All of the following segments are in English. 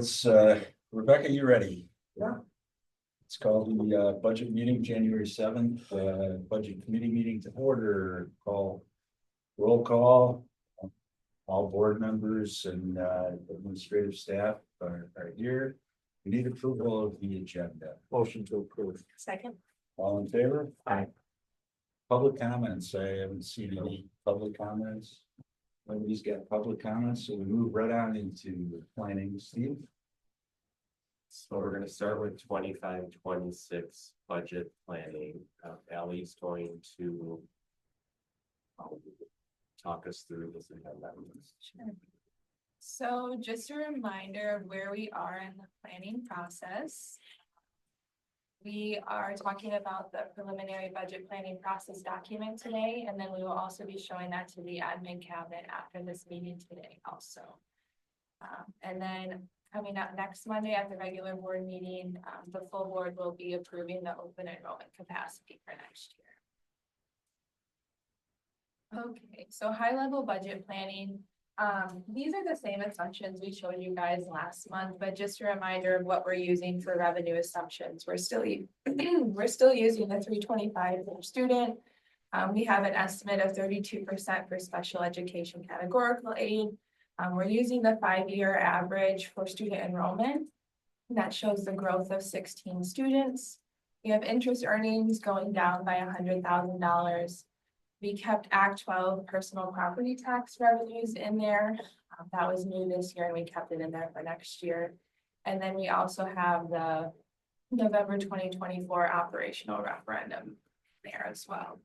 let's, Rebecca, you ready? Yeah. It's called the budget meeting, January 7th, budget committee meeting to order. Roll call. All board members and administrative staff are here. We need approval of the agenda. Motion to approve. Second. All in favor? Aye. Public comments. I haven't seen any public comments. Nobody's got public comments, so we move right on into planning. Steve? So we're gonna start with 25-26 budget planning. Ally's going to talk us through this agenda. Sure. So just a reminder of where we are in the planning process. We are talking about the preliminary budget planning process document today, and then we will also be showing that to the admin cabinet after this meeting today also. And then coming up next Monday at the regular board meeting, the full board will be approving the open enrollment capacity for next year. Okay, so high level budget planning. These are the same assumptions we showed you guys last month, but just a reminder of what we're using for revenue assumptions. We're still using the 325 per student. We have an estimate of 32% for special education categorical aid. We're using the 5-year average for student enrollment. That shows the growth of 16 students. We have interest earnings going down by $100,000. We kept Act 12 personal property tax revenues in there. That was new this year and we kept it in there for next year. And then we also have the November 2024 operational referendum there as well.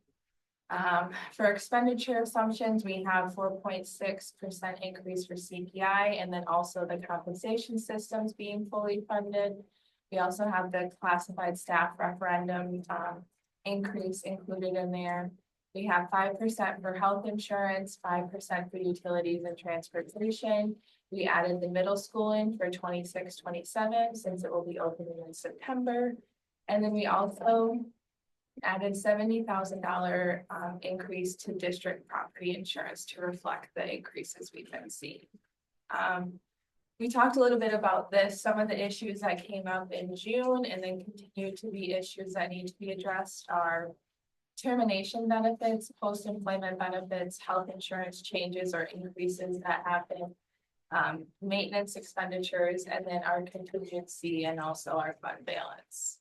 For expenditure assumptions, we have 4.6% increase for CPI and then also the compensation systems being fully funded. We also have the classified staff referendum increase included in there. We have 5% for health insurance, 5% for utilities and transportation. We added the middle school in for 26-27 since it will be opening in September. And then we also added $70,000 increase to district property insurance to reflect the increases we've been seeing. We talked a little bit about this, some of the issues that came up in June and then continue to be issues that need to be addressed are termination benefits, post-employment benefits, health insurance changes or increases that happen, maintenance expenditures, and then our contingency and also our fund balance.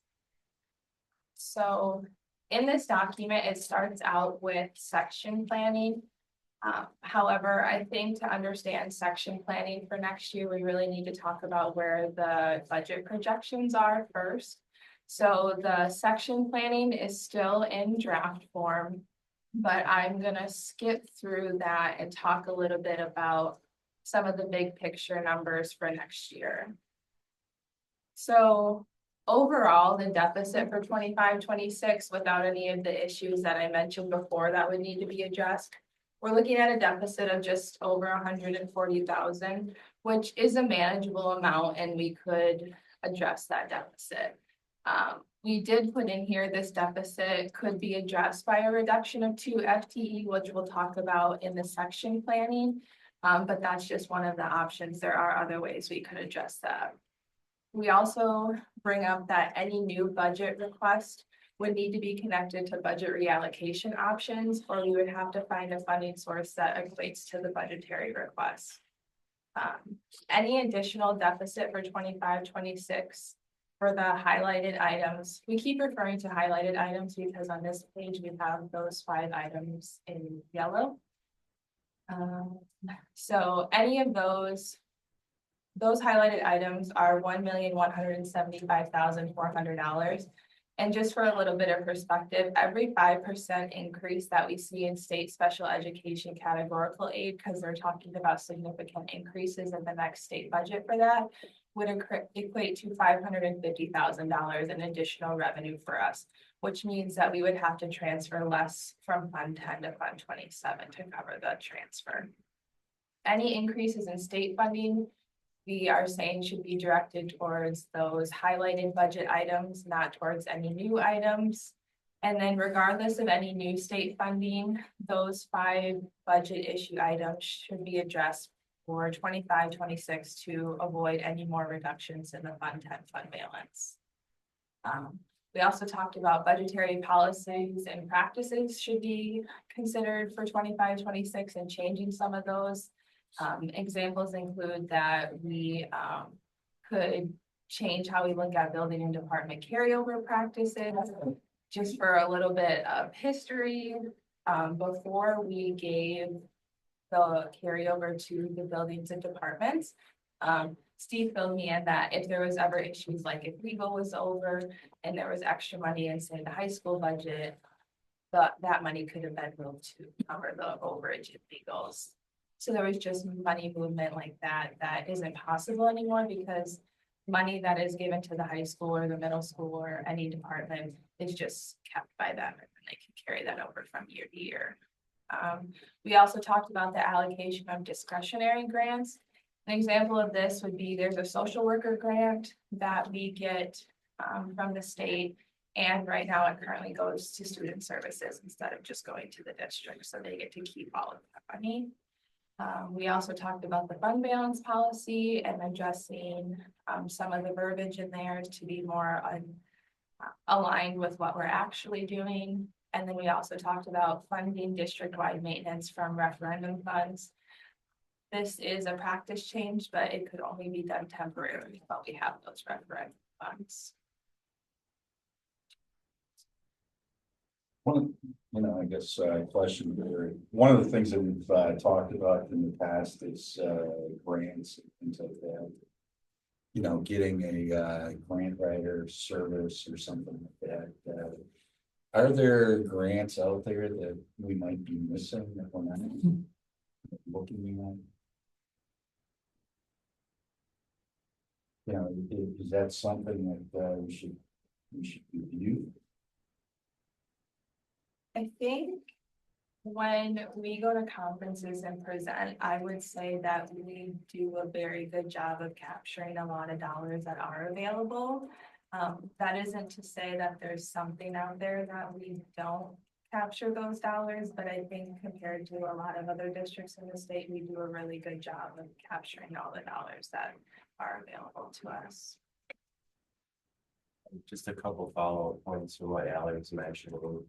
So in this document, it starts out with section planning. However, I think to understand section planning for next year, we really need to talk about where the budget projections are first. So the section planning is still in draft form, but I'm gonna skip through that and talk a little bit about some of the big picture numbers for next year. So overall, the deficit for 25-26, without any of the issues that I mentioned before that would need to be addressed, we're looking at a deficit of just over 140,000, which is a manageable amount and we could address that deficit. We did put in here this deficit could be addressed by a reduction of 2 FTE, which we'll talk about in the section planning, but that's just one of the options. There are other ways we could address that. We also bring up that any new budget request would need to be connected to budget reallocation options, or we would have to find a funding source that equates to the budgetary request. Any additional deficit for 25-26 for the highlighted items, we keep referring to highlighted items because on this page we have those 5 items in yellow. So any of those highlighted items are $1,175,400. And just for a little bit of perspective, every 5% increase that we see in state special education categorical aid, because they're talking about significant increases in the next state budget for that, would equate to $550,000 in additional revenue for us, which means that we would have to transfer less from Fund 10 to Fund 27 to cover the transfer. Any increases in state funding, we are saying should be directed towards those highlighted budget items, not towards any new items. And then regardless of any new state funding, those 5 budget issue items should be addressed for 25-26 to avoid any more reductions in the fund balance. We also talked about budgetary policies and practices should be considered for 25-26 and changing some of those. Examples include that we could change how we look at building and department carryover practices. Just for a little bit of history, before we gave the carryover to the buildings and departments, Steve filled me in that if there was ever issues, like if legal was over and there was extra money in, say, the high school budget, that money could have been moved to cover the overage in legals. So there was just money movement like that isn't possible anymore, because money that is given to the high school or the middle school or any department is just kept by them, and they can carry that over from year to year. We also talked about the allocation of discretionary grants. An example of this would be there's a social worker grant that we get from the state, and right now it currently goes to student services instead of just going to the district, so they get to keep all of that money. We also talked about the fund balance policy and addressing some of the verbiage in there to be more aligned with what we're actually doing. And then we also talked about funding district-wide maintenance from referendum funds. This is a practice change, but it could only be done temporarily while we have those referendum funds. I guess question here. One of the things that we've talked about in the past is grants and things like that. Getting a grant writer service or something like that. Are there grants out there that we might be missing that we're not looking at? Is that something that we should review? I think when we go to conferences and present, I would say that we do a very good job of capturing a lot of dollars that are available. That isn't to say that there's something out there that we don't capture those dollars, but I think compared to a lot of other districts in the state, we do a really good job of capturing all the dollars that are available to us. Just a couple follow-up points from what Ally was mentioning.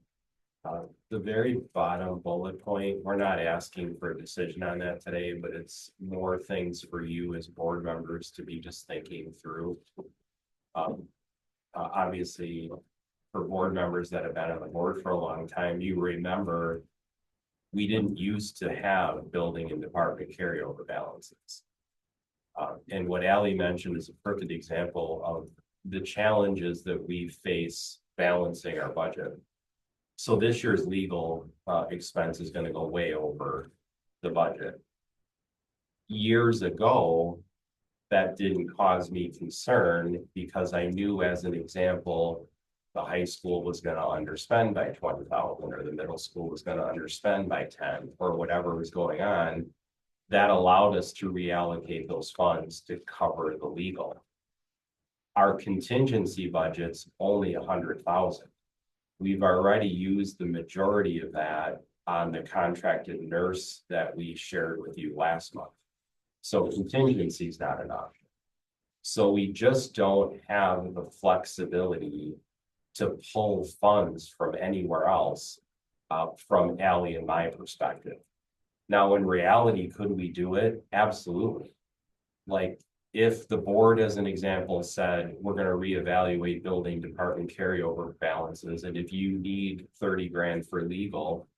The very bottom bullet point, we're not asking for a decision on that today, but it's more things for you as board members to be just thinking through. Obviously, for board members that have been on the board for a long time, you remember we didn't used to have building and department carryover balances. And what Ally mentioned is a perfect example of the challenges that we face balancing our budget. So this year's legal expense is going to go way over the budget. Years ago, that didn't cause me concern because I knew, as an example, the high school was going to underspend by 20,000 or the middle school was going to underspend by 10 or whatever was going on. That allowed us to reallocate those funds to cover the legal. Our contingency budget's only 100,000. We've already used the majority of that on the contracted nurse that we shared with you last month. So contingency is not enough. So we just don't have the flexibility to pull funds from anywhere else, from Ally and my perspective. Now, in reality, could we do it? Absolutely. Like, if the board, as an example, said, we're going to reevaluate building department carryover balances, and if you need 30 grand for legal,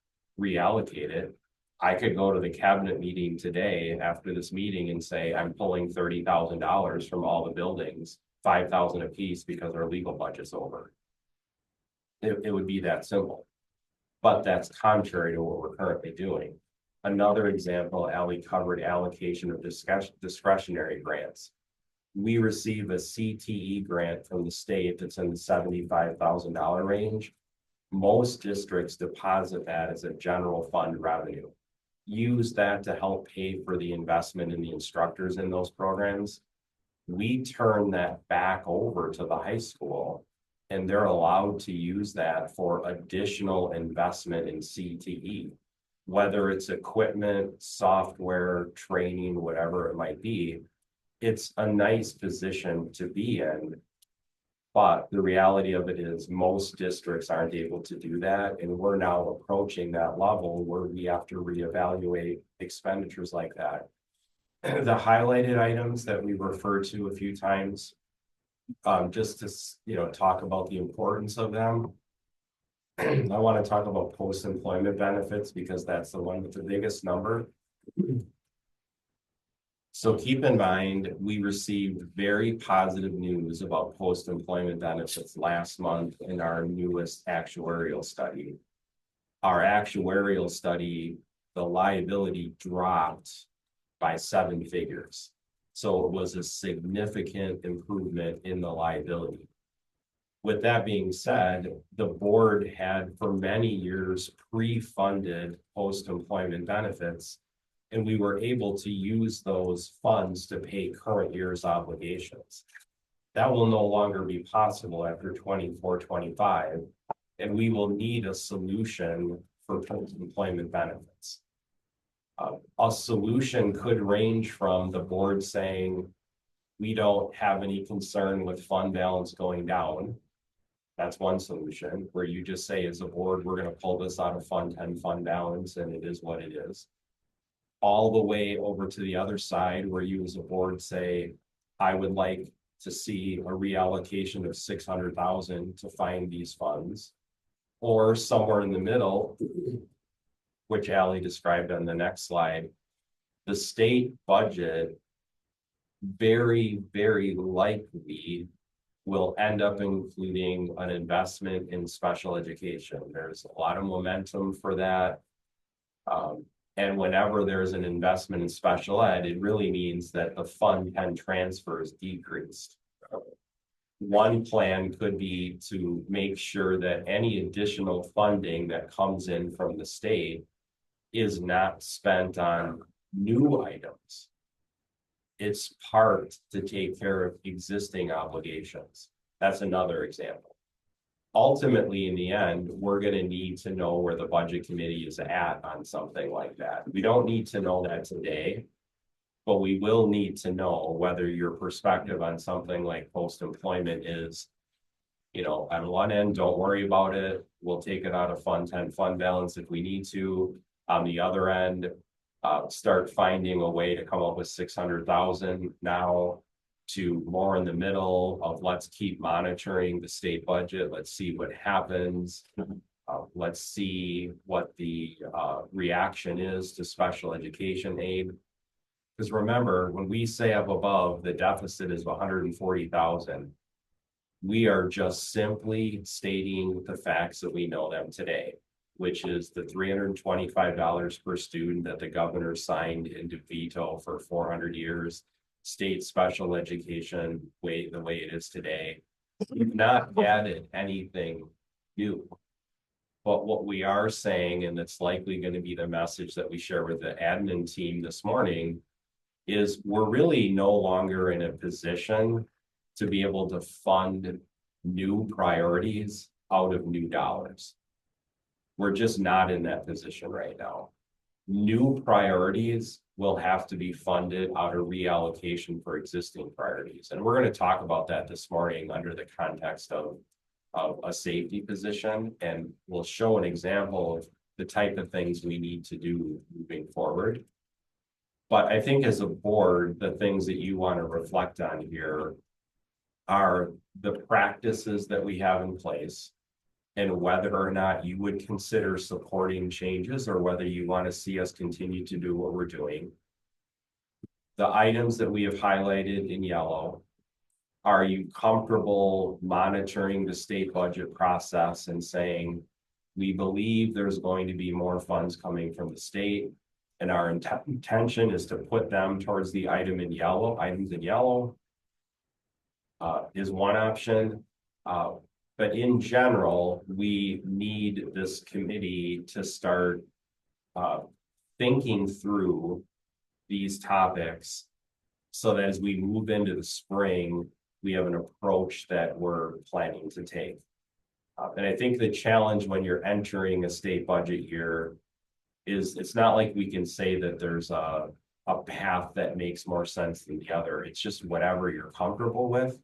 reallocate it. I could go to the cabinet meeting today after this meeting and say, I'm pulling $30,000 from all the buildings, 5,000 a piece, because our legal budget's over. It would be that simple. But that's contrary to what we're currently doing. Another example, Ally covered allocation of discretionary grants. We receive a CTE grant from the state that's in the $75,000 range. Most districts deposit that as a general fund revenue. Use that to help pay for the investment in the instructors in those programs. We turn that back over to the high school, and they're allowed to use that for additional investment in CTE. whether it's equipment, software, training, whatever it might be, it's a nice position to be in. But the reality of it is most districts aren't able to do that. And we're now approaching that level where we have to reevaluate expenditures like that. The highlighted items that we referred to a few times, just to, talk about the importance of them. I want to talk about post-employment benefits because that's the one with the biggest number. So keep in mind, we received very positive news about post-employment benefits last month in our newest actuarial study. Our actuarial study, the liability dropped by 7 figures. So it was a significant improvement in the liability. With that being said, the board had for many years pre-funded post-employment benefits, and we were able to use those funds to pay current year's obligations. That will no longer be possible after 24-25, and we will need a solution for post-employment benefits. A solution could range from the board saying, we don't have any concern with fund balance going down. That's one solution, where you just say as a board, we're going to pull this out of Fund 10 fund balance, and it is what it is. All the way over to the other side, where you as a board say, I would like to see a reallocation of $600,000 to find these funds, or somewhere in the middle, which Allie described on the next slide. The state budget very, very likely will end up including an investment in special education. There's a lot of momentum for that. And whenever there's an investment in special ed, it really means that the Fund 10 transfer is decreased. One plan could be to make sure that any additional funding that comes in from the state is not spent on new items. It's parked to take care of existing obligations. That's another example. Ultimately, in the end, we're going to need to know where the budget committee is at on something like that. We don't need to know that today, but we will need to know whether your perspective on something like post-employment is, on one end, don't worry about it. We'll take it out of Fund 10 fund balance if we need to. On the other end, start finding a way to come up with 600,000 now, to more in the middle of let's keep monitoring the state budget. Let's see what happens. Let's see what the reaction is to special education aid. Because remember, when we say up above, the deficit is 140,000, we are just simply stating the facts that we know them today, which is the $325 per student that the governor signed into veto for 400 years. State special education the way it is today. We've not added anything new. But what we are saying, and it's likely going to be the message that we share with the admin team this morning, is we're really no longer in a position to be able to fund new priorities out of new dollars. We're just not in that position right now. New priorities will have to be funded out of reallocation for existing priorities. And we're going to talk about that this morning under the context of a safety position. And we'll show an example of the type of things we need to do moving forward. But I think as a board, the things that you want to reflect on here are the practices that we have in place, and whether or not you would consider supporting changes or whether you want to see us continue to do what we're doing. The items that we have highlighted in yellow, are you comfortable monitoring the state budget process and saying, we believe there's going to be more funds coming from the state, and our intention is to put them towards the items in yellow, is one option. But in general, we need this committee to start thinking through these topics so that as we move into the spring, we have an approach that we're planning to take. And I think the challenge when you're entering a state budget year is it's not like we can say that there's a path that makes more sense than the other. It's just whatever you're comfortable with.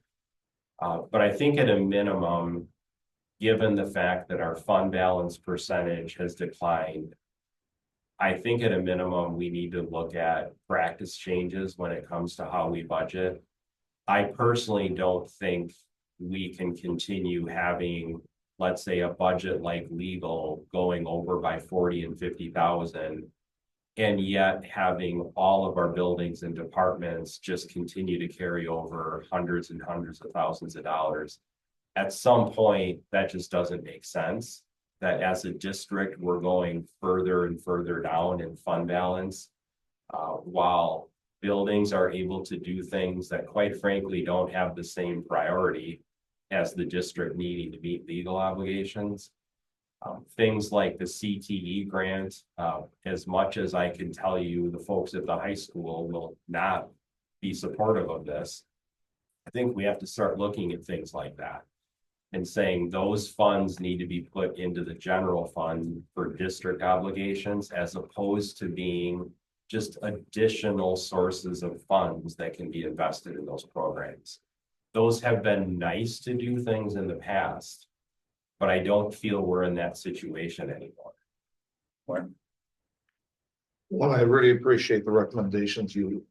But I think at a minimum, given the fact that our fund balance percentage has declined, I think at a minimum, we need to look at practice changes when it comes to how we budget. I personally don't think we can continue having, let's say, a budget like legal going over by 40 and 50,000, and yet having all of our buildings and departments just continue to carry over hundreds and hundreds of thousands of dollars. At some point, that just doesn't make sense. That as a district, we're going further and further down in fund balance, while buildings are able to do things that quite frankly don't have the same priority as the district needing to meet legal obligations. Things like the CTE grant, as much as I can tell you, the folks at the high school will not be supportive of this. I think we have to start looking at things like that and saying those funds need to be put into the general fund for district obligations, as opposed to being just additional sources of funds that can be invested in those programs. Those have been nice to do things in the past, but I don't feel we're in that situation anymore. Well, I really appreciate the recommendations you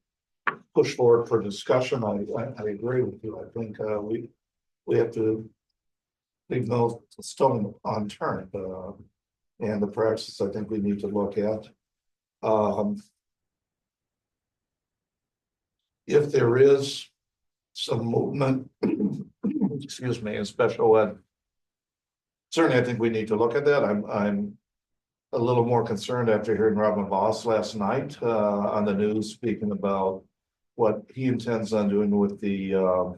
push forward for discussion. I agree with you. I think we have to leave no stone unturned, and the practices I think we need to look at. If there is some movement, excuse me, in special ed, certainly I think we need to look at that. I'm a little more concerned after hearing Robin Voss last night on the news speaking about what he intends on doing with the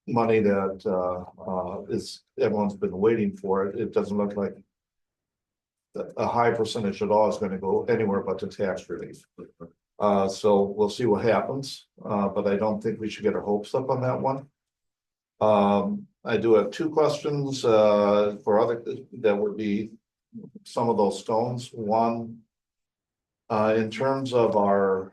money that is everyone's been waiting for. It doesn't look like a high percentage at all is going to go anywhere but to tax relief. So we'll see what happens, but I don't think we should get our hopes up on that one. I do have two questions for other that would be some of those stones. One, in terms of our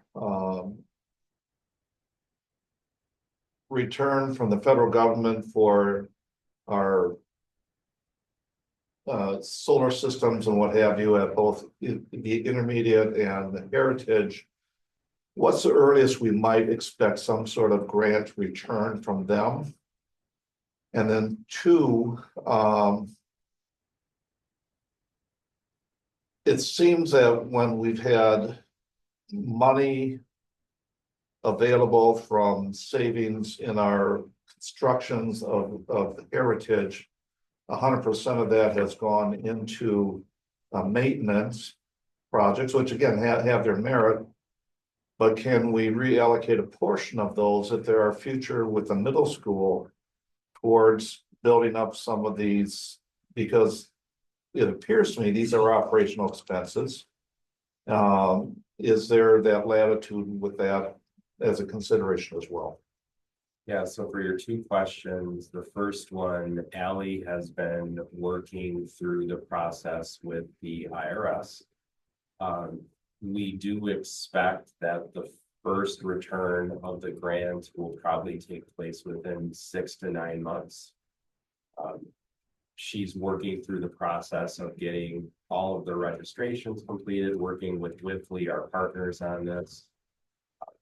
return from the federal government for our solar systems and what have you at both the intermediate and the heritage, what's the earliest we might expect some sort of grant return from them? And then two, it seems that when we've had money available from savings in our constructions of the heritage, 100% of that has gone into maintenance projects, which again have their merit. But can we reallocate a portion of those if there are future with the middle school towards building up some of these? Because it appears to me these are operational expenses. Is there that latitude with that as a consideration as well? Yeah, so for your two questions, the first one, Allie has been working through the process with the IRS. We do expect that the first return of the grant will probably take place within 6 to 9 months. She's working through the process of getting all of the registrations completed, working with Wipfli, our partners on this.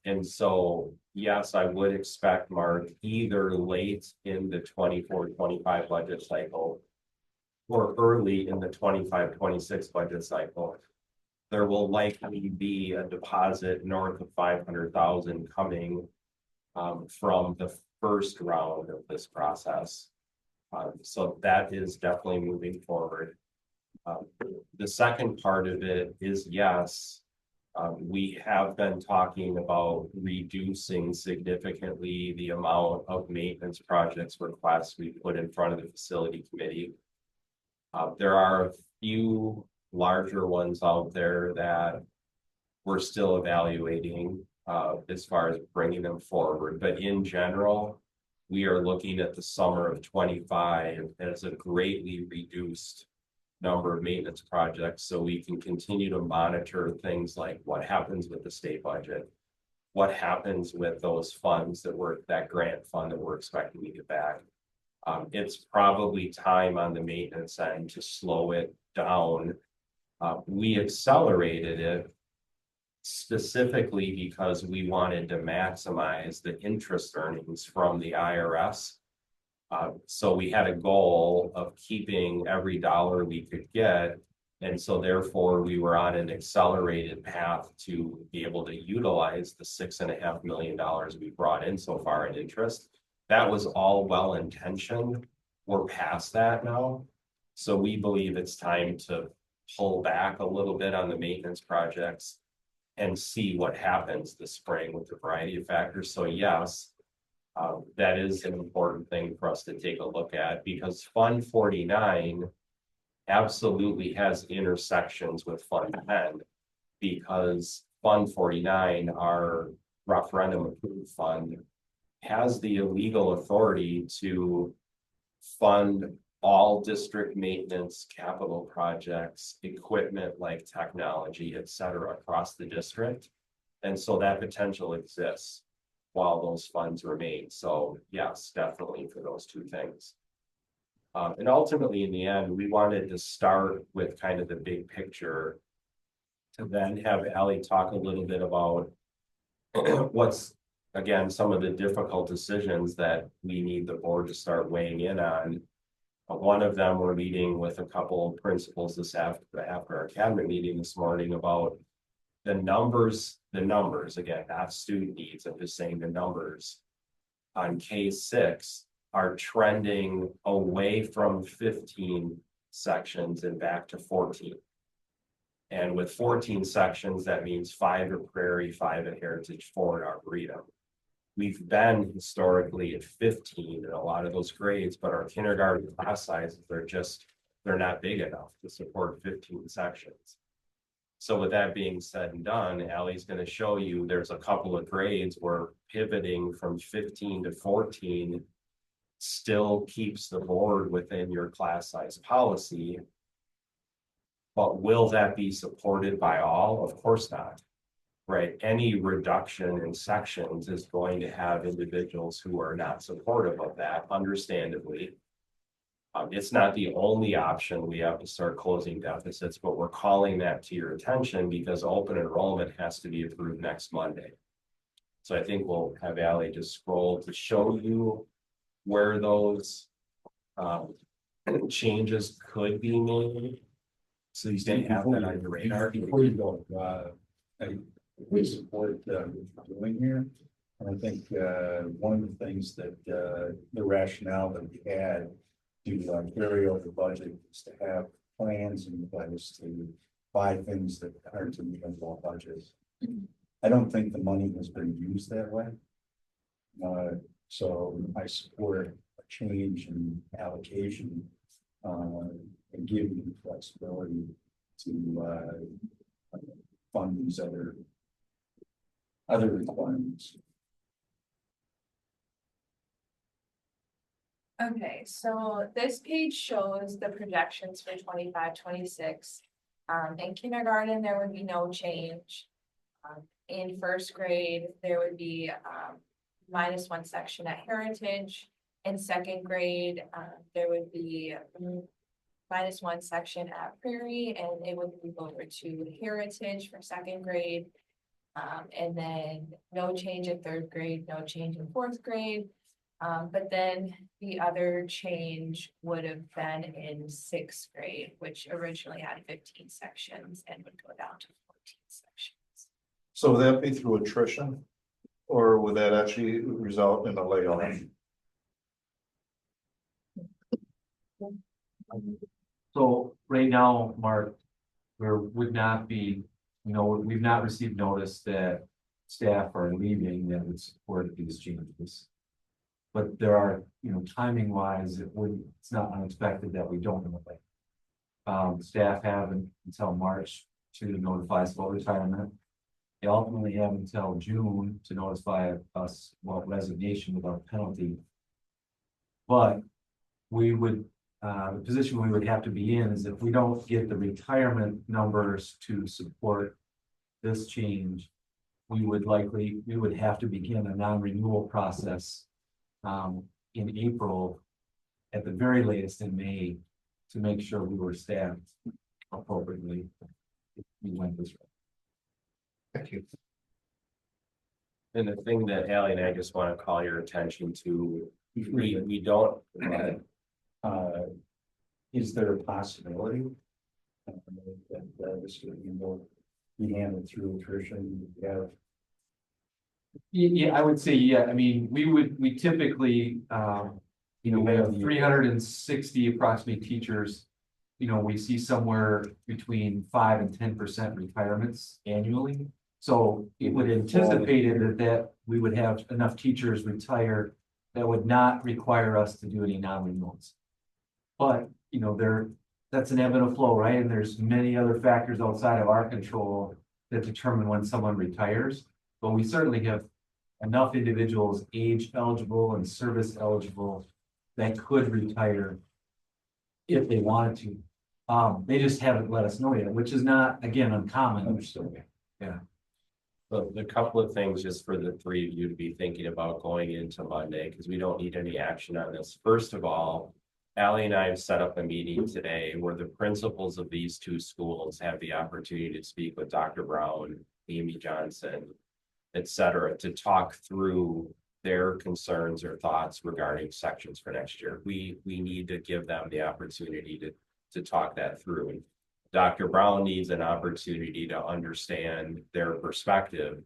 And so, yes, I would expect, Mark, either late in the 24-25 budget cycle or early in the 25-26 budget cycle, there will likely be a deposit north of 500,000 coming from the first round of this process. So that is definitely moving forward. The second part of it is, yes, we have been talking about reducing significantly the amount of maintenance projects requests we put in front of the facility committee. There are a few larger ones out there that we're still evaluating as far as bringing them forward. But in general, we are looking at the summer of 25 as a greatly reduced number of maintenance projects, so we can continue to monitor things like what happens with the state budget. What happens with those funds that grant fund that we're expecting to get back. It's probably time on the maintenance end to slow it down. We accelerated it specifically because we wanted to maximize the interest earnings from the IRS. So we had a goal of keeping every dollar we could get. And so therefore we were on an accelerated path to be able to utilize the $6.5 million we brought in so far in interest. That was all well intentioned. We're past that now. So we believe it's time to pull back a little bit on the maintenance projects and see what happens this spring with a variety of factors. So yes, that is an important thing for us to take a look at, because Fund 49 absolutely has intersections with Fund 10, because Fund 49, our referendum approved fund, has the legal authority to fund all district maintenance, capital projects, equipment like technology, et cetera, across the district. And so that potential exists while those funds remain. So yes, definitely for those two things. And ultimately, in the end, we wanted to start with kind of the big picture to then have Ally talk a little bit about what's, again, some of the difficult decisions that we need the board to start weighing in on. One of them, we're meeting with a couple of principals after our cabinet meeting this morning about the numbers, again, not student needs, I'm just saying the numbers on K6 are trending away from 15 sections and back to 14. And with 14 sections, that means 5 at Prairie, 5 at Heritage, 4 at Arboretum. We've been historically at 15 in a lot of those grades, but our kindergarten class sizes they're not big enough to support 15 sections. So with that being said and done, Ally's going to show you there's a couple of grades where pivoting from 15 to 14 still keeps the board within your class size policy. But will that be supported by all? Of course not. Right? Any reduction in sections is going to have individuals who are not supportive of that, understandably. It's not the only option. We have to start closing deficits, but we're calling that to your attention because open enrollment has to be approved next Monday. So I think we'll have Ally just scroll to show you where those changes could be made. So you didn't have that on your radar. Before you go, we support what you're doing here. And I think one of the things that the rationale that we had to carry over the budget is to have plans in place to buy things that aren't in the overall budget. I don't think the money has been used that way. So I support a change in allocation and giving you flexibility to fund these other requirements. Okay, so this page shows the projections for 25-26. In kindergarten, there would be no change. In first grade, there would be -1 section at Heritage. In second grade, there would be -1 section at Prairie, and it would move over to Heritage for second grade. And then no change in third grade, no change in fourth grade. But then the other change would have been in sixth grade, which originally had 15 sections and would go down to 14 sections. So would that be through attrition? Or would that actually result in a layoff? So right now, Mark, we've not received notice that staff are leaving that would support these changes. But there are, timing wise, it's not unexpected that we don't know it. Staff have until March to notify us about retirement. They ultimately have until June to notify us about resignation without penalty. But we would the position we would have to be in is if we don't get the retirement numbers to support this change, we would have to begin a non-renewal process in April, at the very latest in May, to make sure we were staffed appropriately if we went this route. Thank you. And the thing that Ally and I just want to call your attention to, we don't, Is there a possibility? That this will be handled through attrition? Yeah. Yeah, I would say, yeah, I mean, we typically, we have 360 approximately teachers. We see somewhere between 5 and 10% retirements annually. So it would anticipate it that we would have enough teachers retire that would not require us to do any non-renewals. But, that's an ebb and a flow, right? And there's many other factors outside of our control that determine when someone retires. But we certainly have enough individuals age eligible and service eligible that could retire if they wanted to. They just haven't let us know yet, which is not, again, uncommon. Understood. Yeah. but the couple of things just for the three of you to be thinking about going into Monday, because we don't need any action on this. First of all, Ally and I have set up a meeting today where the principals of these two schools have the opportunity to speak with Dr. Brown, Amy Johnson, et cetera, to talk through their concerns or thoughts regarding sections for next year. We need to give them the opportunity to talk that through. And Dr. Brown needs an opportunity to understand their perspective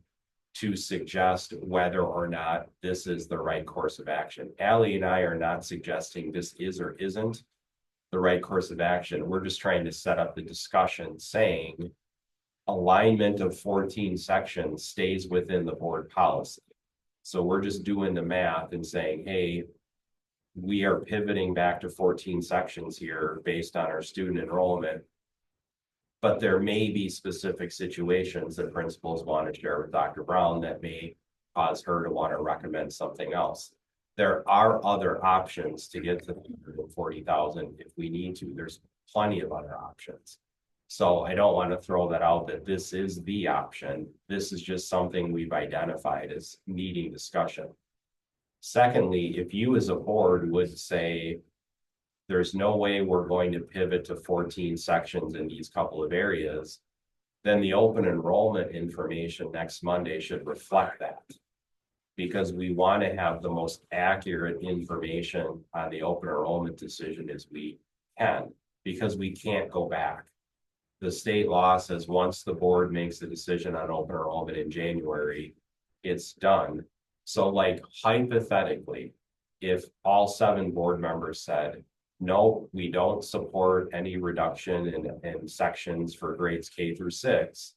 to suggest whether or not this is the right course of action. Ally and I are not suggesting this is or isn't the right course of action. We're just trying to set up the discussion saying alignment of 14 sections stays within the board policy. So we're just doing the math and saying, hey, we are pivoting back to 14 sections here based on our student enrollment. But there may be specific situations that principals want to share with Dr. Brown that may cause her to want to recommend something else. There are other options to get to 140,000 if we need to. There's plenty of other options. So I don't want to throw that out that this is the option. This is just something we've identified as needing discussion. Secondly, if you as a board would say, there's no way we're going to pivot to 14 sections in these couple of areas, then the open enrollment information next Monday should reflect that. Because we want to have the most accurate information on the open enrollment decision as we can, because we can't go back. The state law says once the board makes a decision on open enrollment in January, it's done. So like hypothetically, if all 7 board members said, no, we don't support any reduction in sections for grades K through 6,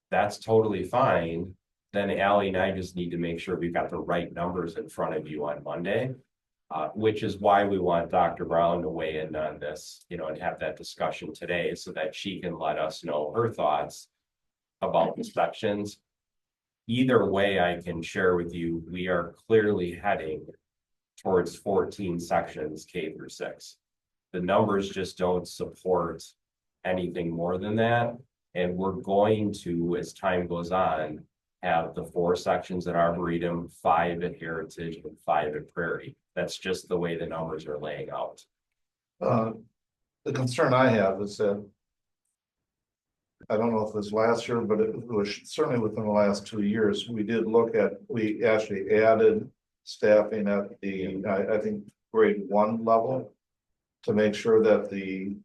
that's totally fine. Then Ally and I just need to make sure we've got the right numbers in front of you on Monday, which is why we want Dr. Brown to weigh in on this, and have that discussion today so that she can let us know her thoughts about the sections. Either way, I can share with you, we are clearly heading towards 14 sections K through 6. The numbers just don't support anything more than that. And we're going to, as time goes on, have the 4 sections at Arboretum, 5 at Heritage, and 5 at Prairie. That's just the way the numbers are laying out. The concern I have is that I don't know if it was last year, but it was certainly within the last 2 years. We actually added staffing at the, I think, grade 1 level to make sure that the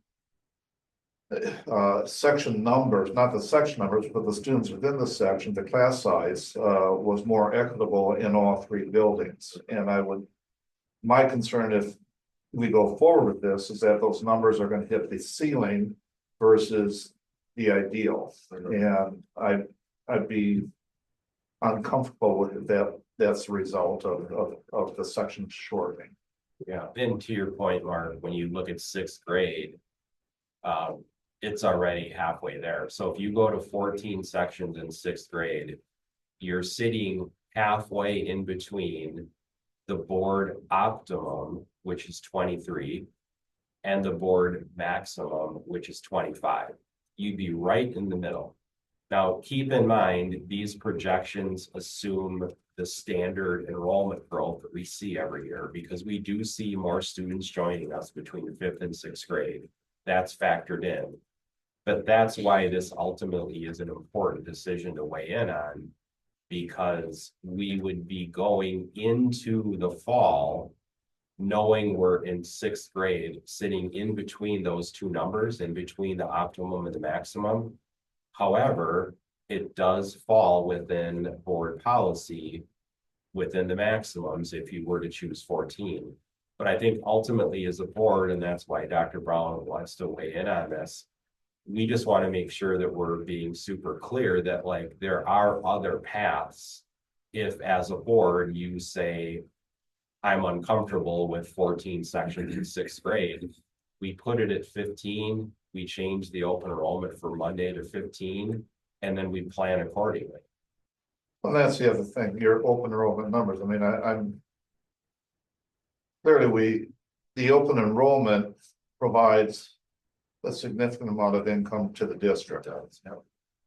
section numbers, not the section numbers, but the students within the section, the class size was more equitable in all 3 buildings. And my concern if we go forward with this is that those numbers are going to hit the ceiling versus the ideal. And I'd be uncomfortable with that. That's the result of the section shortening. Yeah, and to your point, Mark, when you look at 6th grade, it's already halfway there. So if you go to 14 sections in 6th grade, you're sitting halfway in between the board optimum, which is 23, and the board maximum, which is 25. You'd be right in the middle. Now, keep in mind, these projections assume the standard enrollment growth that we see every year, because we do see more students joining us between the 5th and 6th grade. That's factored in. But that's why this ultimately is an important decision to weigh in on, because we would be going into the fall knowing we're in 6th grade, sitting in between those two numbers, in between the optimum and the maximum. However, it does fall within board policy within the maximums if you were to choose 14. But I think ultimately as a board, and that's why Dr. Brown wants to weigh in on this, we just want to make sure that we're being super clear that like there are other paths. If as a board you say, I'm uncomfortable with 14 sections in 6th grade, we put it at 15, we change the open enrollment for Monday to 15, and then we plan accordingly. Well, that's the other thing, your open enrollment numbers. I mean, I'm clearly the open enrollment provides a significant amount of income to the district.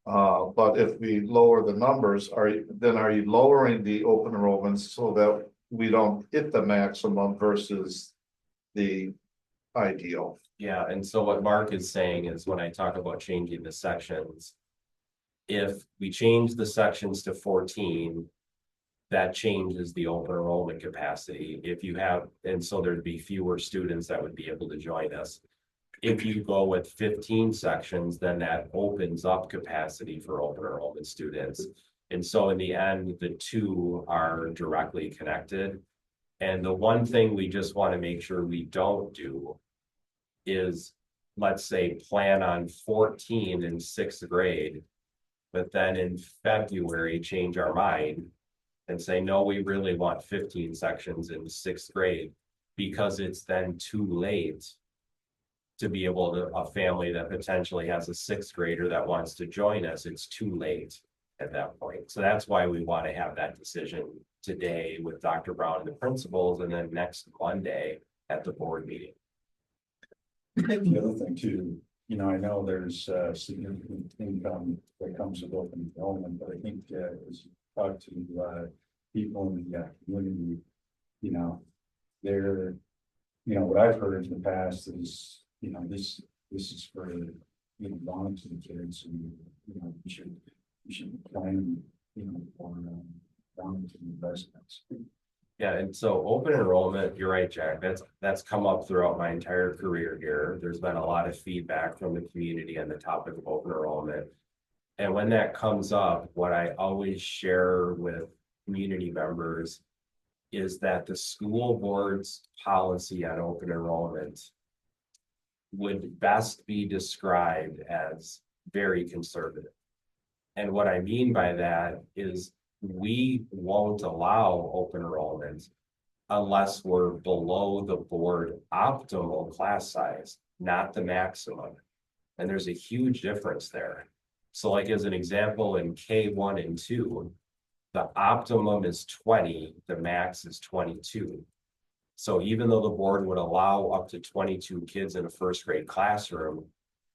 But if we lower the numbers, are you lowering the open enrollments so that we don't hit the maximum versus the ideal? Yeah, and so what Mark is saying is when I talk about changing the sections, if we change the sections to 14, that changes the open enrollment capacity. If you have, and so there'd be fewer students that would be able to join us. If you go with 15 sections, then that opens up capacity for open enrollment students. And so in the end, the two are directly connected. And the one thing we just want to make sure we don't do is, let's say, plan on 14 in 6th grade, but then in February, change our mind and say, no, we really want 15 sections in 6th grade, because it's then too late to be able to, a family that potentially has a 6th grader that wants to join us, it's too late at that point. So that's why we want to have that decision today with Dr. Brown and the principals, and then next Monday at the board meeting. The other thing too, you know, I know there's significant income that comes with open enrollment, but I think as you talk to people in the community, you know, they're, you know, what I've heard in the past is, you know, this is for, you know, Waunakee kids, and you know, you should plan, you know, for Waunakee investments. Yeah, and so open enrollment, you're right, Jack, that's come up throughout my entire career here. There's been a lot of feedback from the community on the topic of open enrollment. And when that comes up, what I always share with community members is that the school board's policy on open enrollment would best be described as very conservative. And what I mean by that is we won't allow open enrollment unless we're below the board optimal class size, not the maximum. And there's a huge difference there. So like as an example, in K1 and 2, the optimum is 20, the max is 22. So even though the board would allow up to 22 kids in a 1st grade classroom,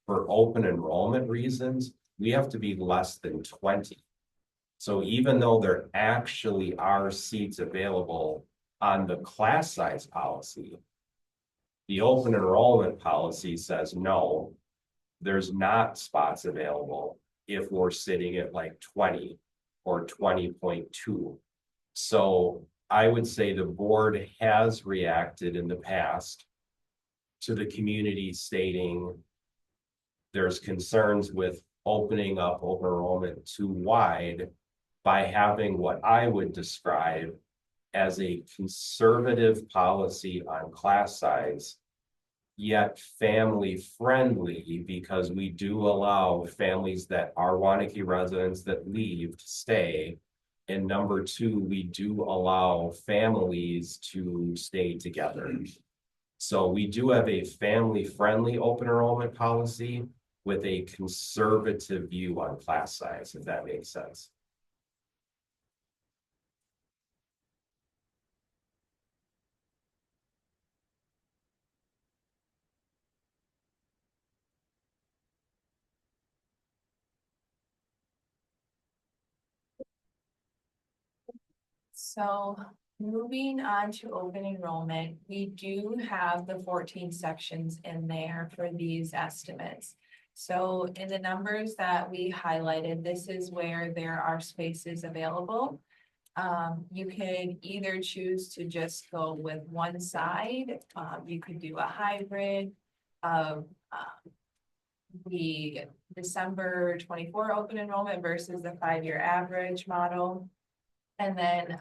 for open enrollment reasons, we have to be less than 20. So even though there actually are seats available on the class size policy, the open enrollment policy says no, there's not spots available if we're sitting at like 20 or 20.2. So I would say the board has reacted in the past to the community stating there's concerns with opening up open enrollment too wide by having what I would describe as a conservative policy on class size, yet family friendly, because we do allow families that are Waunakee residents that leave to stay. And number 2, we do allow families to stay together. So we do have a family friendly open enrollment policy with a conservative view on class size, if that makes sense. So moving on to open enrollment, we do have the 14 sections in there for these estimates. So in the numbers that we highlighted, this is where there are spaces available. You could either choose to just go with one side. You could do a hybrid of the December 24 open enrollment versus the 5-year average model. And then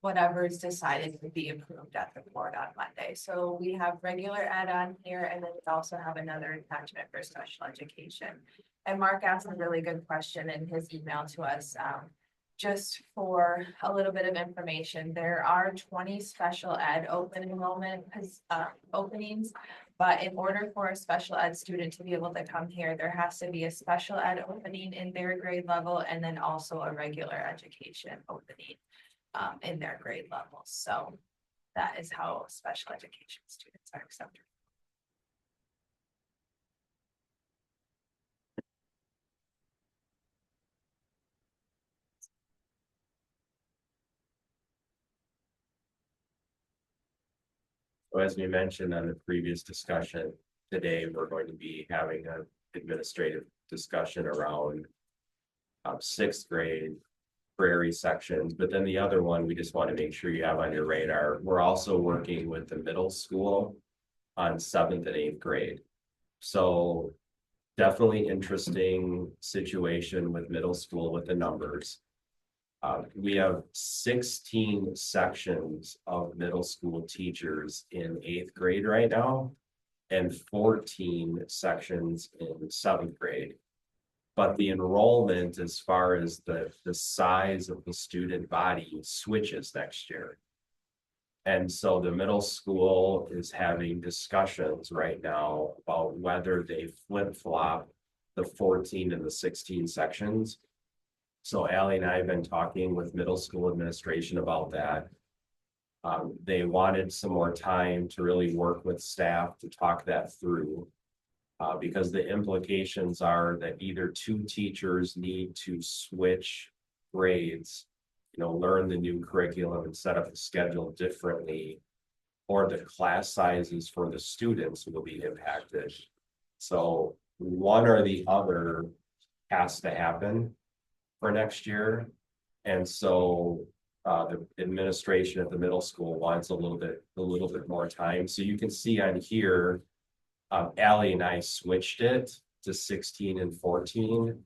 whatever is decided to be approved at the board on Monday. So we have regular ed on here, and then we also have another attachment for special education. And Mark asked a really good question in his email to us. Just for a little bit of information, there are 20 special ed open enrollment openings. But in order for a special ed student to be able to come here, there has to be a special ed opening in their grade level and then also a regular education opening in their grade level. So that is how special education students are accepted. So as we mentioned on the previous discussion, today we're going to be having an administrative discussion around 6th grade prairie sections, but then the other one we just want to make sure you have on your radar. We're also working with the middle school on 7th and 8th grade. So definitely interesting situation with middle school with the numbers. We have 16 sections of middle school teachers in 8th grade right now, and 14 sections in 7th grade. But the enrollment, as far as the size of the student body, switches next year. And so the middle school is having discussions right now about whether they flip-flop the 14 and the 16 sections. So Allie and I have been talking with middle school administration about that. They wanted some more time to really work with staff to talk that through. Because the implications are that either 2 teachers need to switch grades, learn the new curriculum and set up the schedule differently, or the class sizes for the students will be impacted. So one or the other has to happen for next year. And so the administration at the middle school wants a little bit more time. So you can see on here, Allie and I switched it to 16 and 14,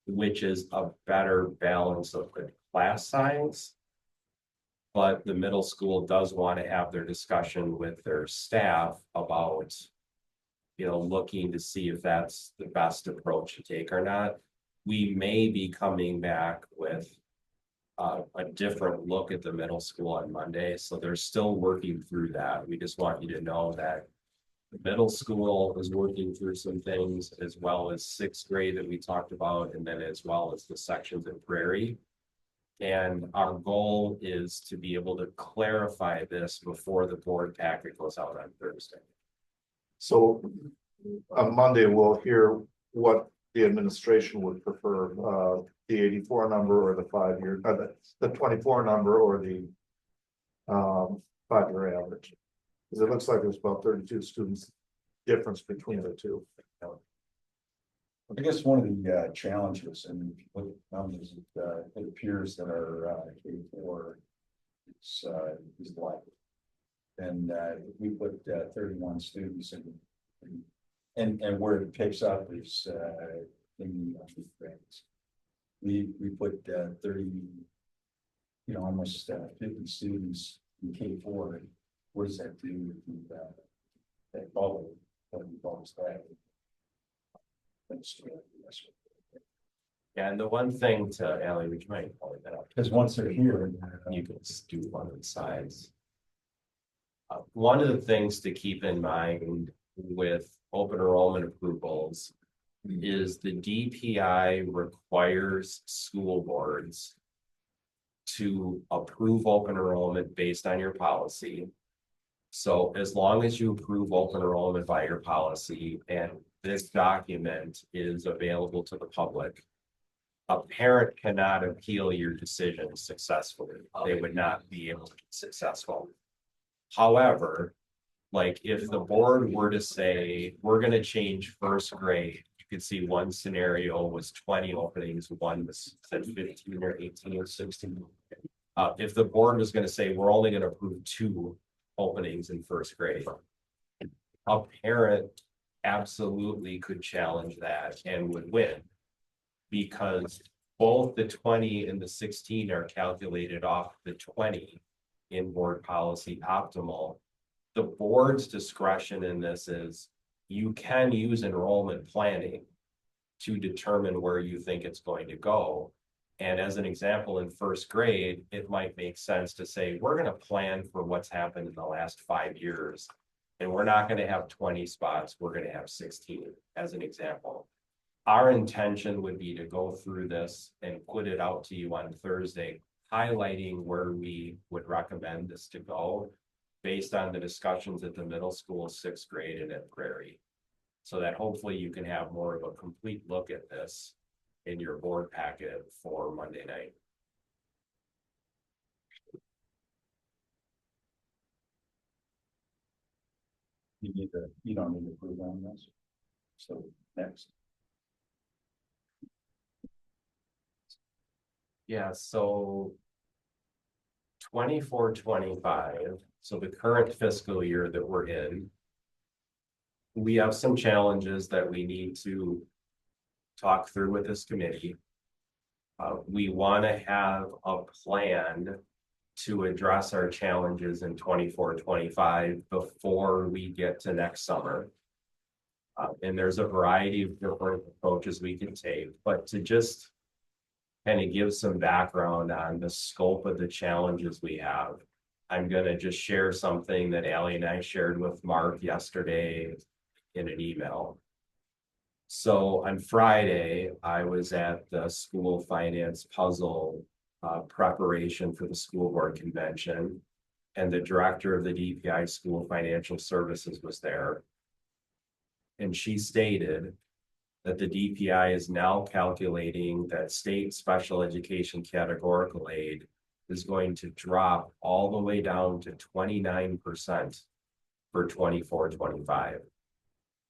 which is a better balance of the class size. But the middle school does want to have their discussion with their staff about, looking to see if that's the best approach to take or not. We may be coming back with a different look at the middle school on Monday. So they're still working through that. We just want you to know that the middle school is working through some things, as well as 6th grade that we talked about, and then as well as the sections in Prairie. And our goal is to be able to clarify this before the board packet goes out on Thursday. So on Monday, we'll hear what the administration would prefer, the 84 number or the 5-year, the 24 number or the 5-year average. Because it looks like there's about 32 students difference between the two. I guess one of the challenges, and if you look at the numbers, it appears that our K4 is light. And if we put 31 students in, and where it picks up is in the grades. We put 30, almost 50 students in K4. What does that do with that bubble? What involves that? Yeah, and the one thing to Allie, which might point that out, Because once they're here, you can do one of the sides. One of the things to keep in mind with open enrollment approvals is the DPI requires school boards to approve open enrollment based on your policy. So as long as you approve open enrollment by your policy, and this document is available to the public, a parent cannot appeal your decision successfully. They would not be able to be successful. However, like if the board were to say, we're gonna change first grade, you could see one scenario was 20 openings, one was said 15 or 18 or 16. If the board was gonna say, we're only gonna approve 2 openings in first grade, a parent absolutely could challenge that and would win. Because both the 20 and the 16 are calculated off the 20 in board policy optimal. The board's discretion in this is you can use enrollment planning to determine where you think it's going to go. And as an example, in first grade, it might make sense to say, we're going to plan for what's happened in the last 5 years. And we're not going to have 20 spots, we're going to have 16 as an example. Our intention would be to go through this and put it out to you on Thursday, highlighting where we would recommend this to go based on the discussions at the middle school, 6th grade and at Prairie. So that hopefully you can have more of a complete look at this in your board packet for Monday night. You don't need to approve on this. So next. Yeah, so 24-25, so the current fiscal year that we're in, we have some challenges that we need to talk through with this committee. We want to have a plan to address our challenges in 24-25 before we get to next summer. And there's a variety of different approaches we can take, but to just kind of give some background on the scope of the challenges we have, I'm going to just share something that Allie and I shared with Mark yesterday in an email. So on Friday, I was at the school finance puzzle preparation for the school board convention, and the director of the DPI School Financial Services was there. And she stated that the DPI is now calculating that state special education categorical aid is going to drop all the way down to 29% for 24-25.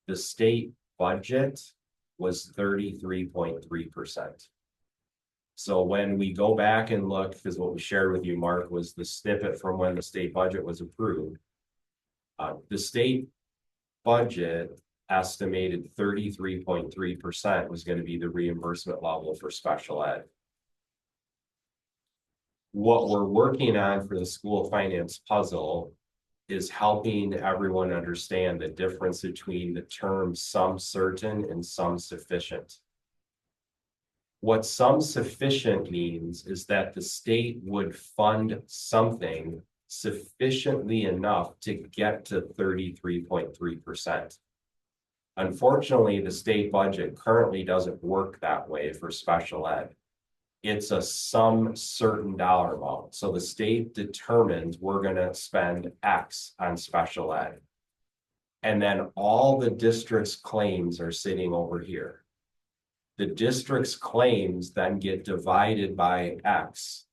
The state budget was 33.3%. So when we go back and look, because what we shared with you, Mark, was the snippet from when the state budget was approved. The state budget estimated 33.3% was going to be the reimbursement level for special ed. What we're working on for the school finance puzzle is helping everyone understand the difference between the terms some certain and some sufficient. What some sufficient means is that the state would fund something sufficiently enough to get to 33.3%. Unfortunately, the state budget currently doesn't work that way for special ed. It's a some certain dollar amount. So the state determines we're going to spend X on special ed. And then all the district's claims are sitting over here. The district's claims then get divided by X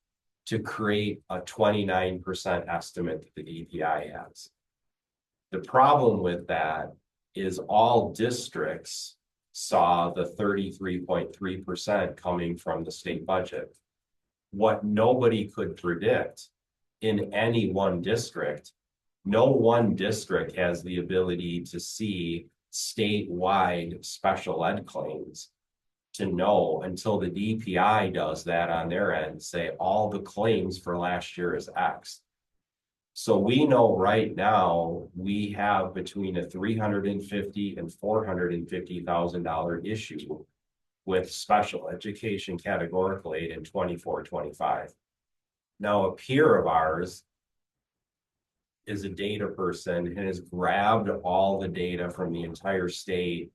to create a 29% estimate that the DPI has. The problem with that is all districts saw the 33.3% coming from the state budget. What nobody could predict in any one district, no one district has the ability to see statewide special ed claims to know until the DPI does that on their end, say all the claims for last year is X. So we know right now we have between a $350,000 and $450,000 issue with special education categorical aid in 24-25. Now a peer of ours is a data person and has grabbed all the data from the entire state.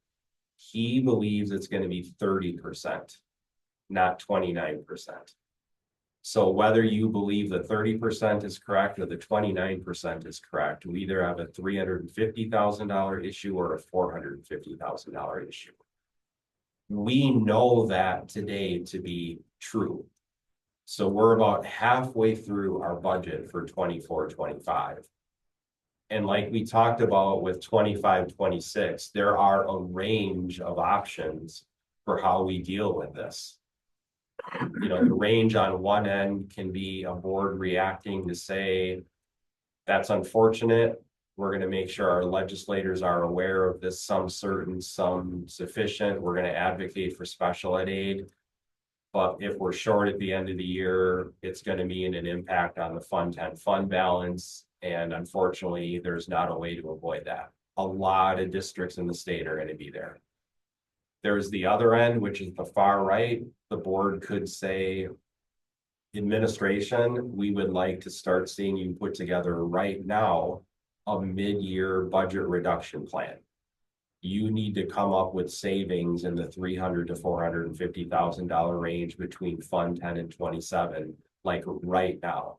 He believes it's going to be 30%, not 29%. So whether you believe the 30% is correct or the 29% is correct, we either have a $350,000 issue or a $450,000 issue. We know that today to be true. So we're about halfway through our budget for 24-25. And like we talked about with 25-26, there are a range of options for how we deal with this. You know, the range on one end can be a board reacting to say, that's unfortunate. We're going to make sure our legislators are aware of this, some certain, some sufficient. We're going to advocate for special ed aid. But if we're short at the end of the year, it's going to mean an impact on the Fund 10 fund balance. And unfortunately, there's not a way to avoid that. A lot of districts in the state are going to be there. There's the other end, which is the far right. The board could say, administration, we would like to start seeing you put together right now a mid-year budget reduction plan. You need to come up with savings in the $300,000 to $450,000 range between Fund 10 and 27, like right now.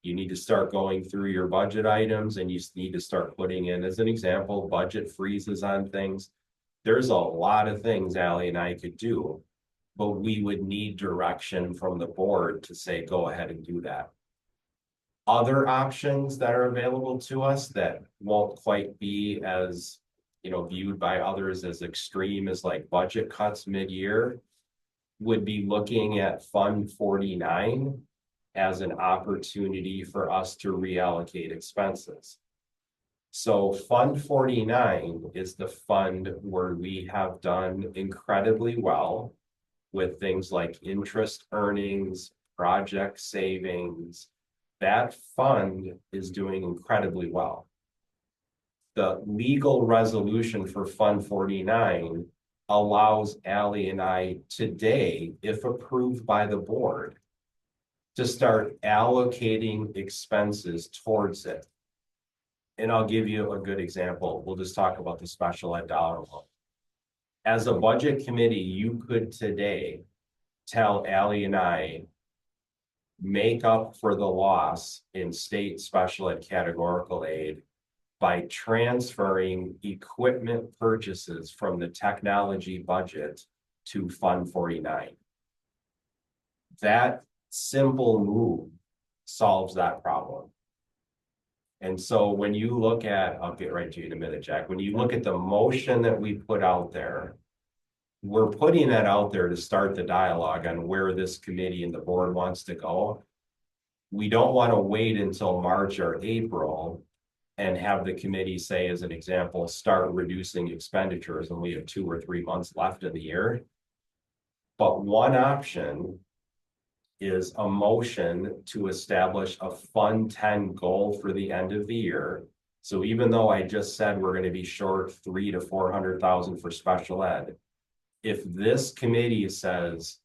You need to start going through your budget items, and you need to start putting in, as an example, budget freezes on things. There's a lot of things Ally and I could do, but we would need direction from the board to say, go ahead and do that. Other options that are available to us that won't quite be as, you know, viewed by others as extreme as like budget cuts mid-year would be looking at Fund 49 as an opportunity for us to reallocate expenses. So Fund 49 is the fund where we have done incredibly well with things like interest earnings, project savings. That fund is doing incredibly well. The legal resolution for Fund 49 allows Ally and I today, if approved by the board, to start allocating expenses towards it. And I'll give you a good example. We'll just talk about the special ed dollar amount. As a budget committee, you could today tell Ally and I, make up for the loss in state special ed categorical aid by transferring equipment purchases from the technology budget to Fund 49. That simple move solves that problem. And so when you look at, I'll get right to you in a minute, Jack, when you look at the motion that we put out there, we're putting that out there to start the dialogue on where this committee and the board wants to go. We don't want to wait until March or April and have the committee say, as an example, start reducing expenditures and we have 2 or 3 months left of the year. But one option is a motion to establish a Fund 10 goal for the end of the year. So even though I just said we're going to be short $300,000 to $400,000 for special ed, if this committee says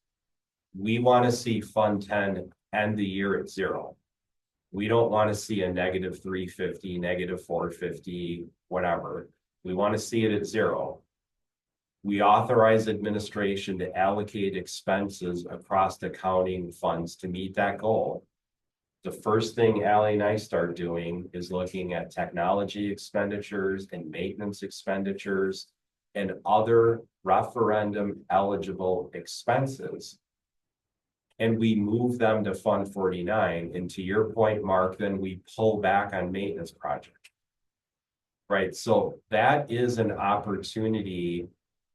we want to see Fund 10 end the year at 0, we don't want to see a negative 350, negative 450, whatever. We want to see it at 0. We authorize administration to allocate expenses across accounting funds to meet that goal. The first thing Ally and I start doing is looking at technology expenditures and maintenance expenditures and other referendum eligible expenses. And we move them to Fund 49. And to your point, Mark, then we pull back on maintenance project. Right, so that is an opportunity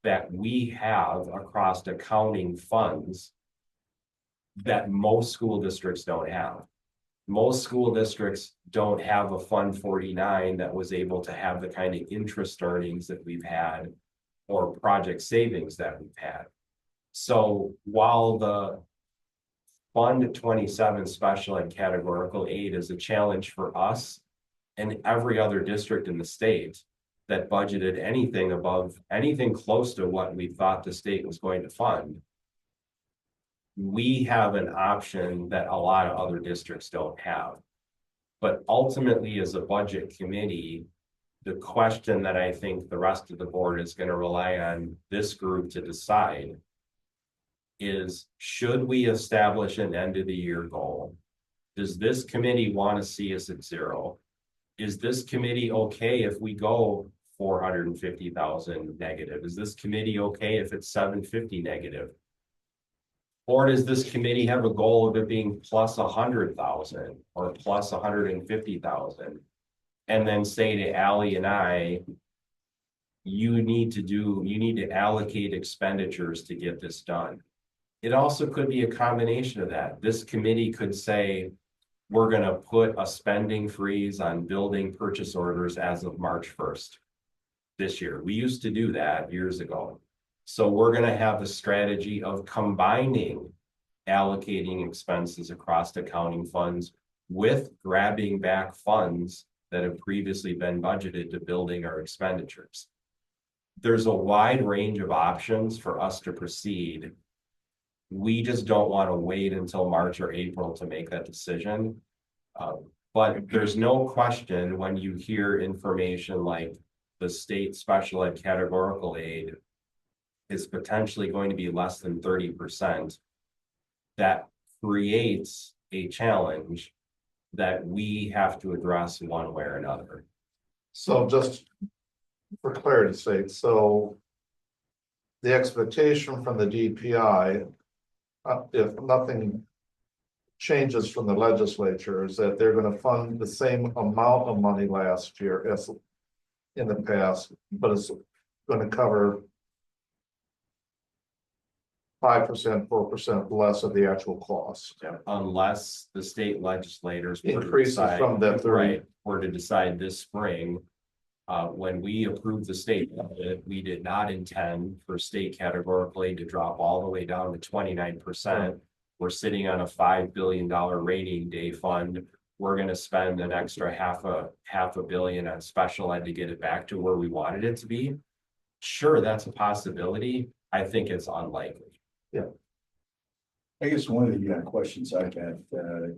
that we have across accounting funds that most school districts don't have. Most school districts don't have a Fund 49 that was able to have the kind of interest earnings that we've had or project savings that we've had. So while the Fund 27 special ed categorical aid is a challenge for us and every other district in the state that budgeted anything close to what we thought the state was going to fund, we have an option that a lot of other districts don't have. But ultimately, as a budget committee, the question that I think the rest of the board is going to rely on this group to decide is, should we establish an end of the year goal? Does this committee want to see us at 0? Is this committee okay if we go 450,000 negative? Is this committee okay if it's 750 negative? Or does this committee have a goal of it being plus 100,000 or plus 150,000? And then say to Ally and I, you need to allocate expenditures to get this done. It also could be a combination of that. This committee could say, we're gonna put a spending freeze on building purchase orders as of March 1st. This year, we used to do that years ago. So we're gonna have a strategy of combining allocating expenses across accounting funds with grabbing back funds that have previously been budgeted to building our expenditures. There's a wide range of options for us to proceed. We just don't want to wait until March or April to make that decision. But there's no question when you hear information like the state special ed categorical aid is potentially going to be less than 30%. That creates a challenge that we have to address one way or another. So just for clarity's sake, so the expectation from the DPI, if nothing changes from the legislature, is that they're going to fund the same amount of money last year as in the past, but it's going to cover 5%, 4% less of the actual cost. Unless the state legislators Increases from that 30. right, were to decide this spring. When we approved the state budget, we did not intend for state categorical aid to drop all the way down to 29%. We're sitting on a $5 billion rainy day fund. We're going to spend an extra half a billion on special ed to get it back to where we wanted it to be. Sure, that's a possibility. I think it's unlikely. I guess one of the questions I've had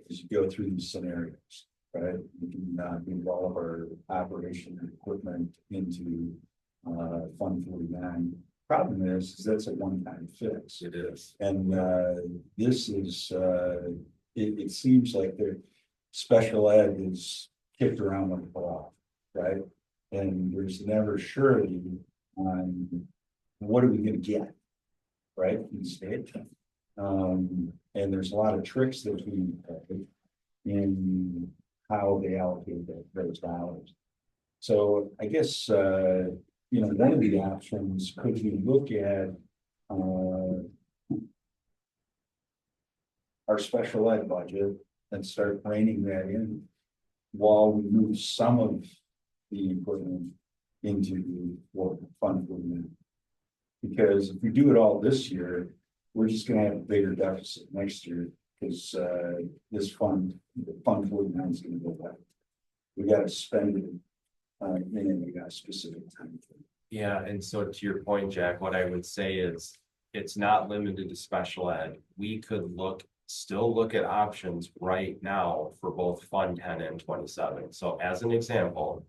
is you go through these scenarios, right? We can move all of our operation and equipment into Fund 49. Problem is that's a one-time fix. It is. And this is, it seems like the special ed is kicked around like a ball, right? And there's never surety on what are we going to get, right? From the state. And there's a lot of tricks that we in how they allocate those dollars. So I guess, one of the options, could you look at our special ed budget and start reining that in while we move some of the equipment into Fund 49? Because if we do it all this year, we're just gonna have a bigger deficit next year because this Fund 49 is gonna go back. We gotta spend it in a specific time frame. Yeah, and so to your point, Jack, what I would say is it's not limited to special ed. We could still look at options right now for both Fund 10 and 27. So as an example,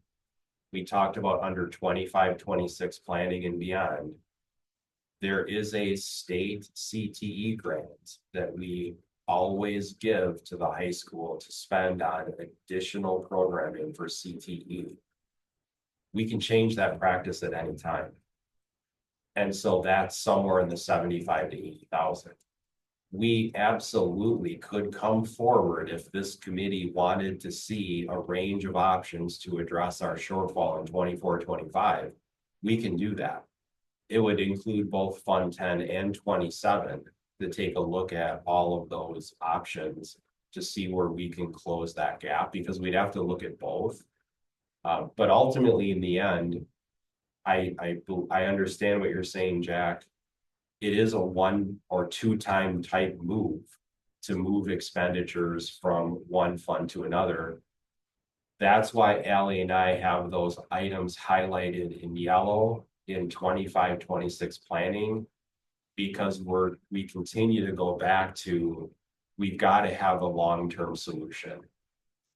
we talked about under 25, 26 planning and beyond. There is a state CTE grant that we always give to the high school to spend on additional programming for CTE. We can change that practice at any time. And so that's somewhere in the 75 to 80,000. We absolutely could come forward if this committee wanted to see a range of options to address our shortfall in 24, 25. We can do that. It would include both Fund 10 and 27 to take a look at all of those options to see where we can close that gap, because we'd have to look at both. But ultimately, in the end, I understand what you're saying, Jack. It is a 1 or 2 time type move to move expenditures from one fund to another. That's why Ally and I have those items highlighted in yellow in 25, 26 planning, because we continue to go back to, we've got to have a long-term solution.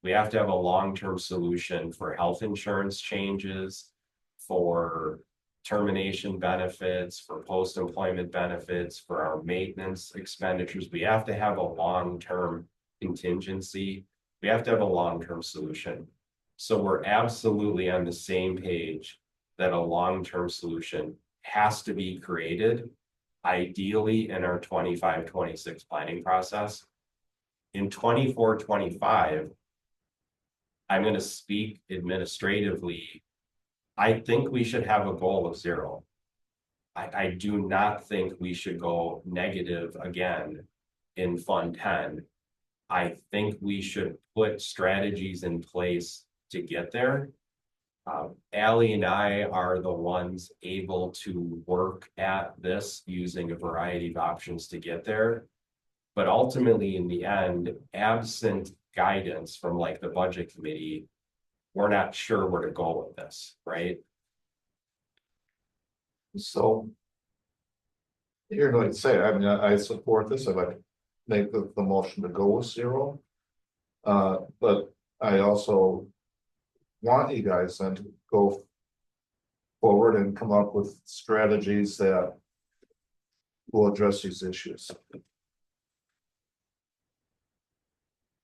We have to have a long-term solution for health insurance changes, for termination benefits, for post-employment benefits, for our maintenance expenditures. We have to have a long-term contingency. We have to have a long-term solution. So we're absolutely on the same page that a long-term solution has to be created, ideally in our 25-26 planning process. In 24-25, I'm going to speak administratively. I think we should have a goal of 0. I do not think we should go negative again in Fund 10. I think we should put strategies in place to get there. Ally and I are the ones able to work at this using a variety of options to get there. But ultimately, in the end, absent guidance from like the budget committee, we're not sure where to go with this, right? So. Here's what I'd say, I mean, I support this, I'd like to make the motion to go with 0. But I also want you guys then to go forward and come up with strategies that will address these issues.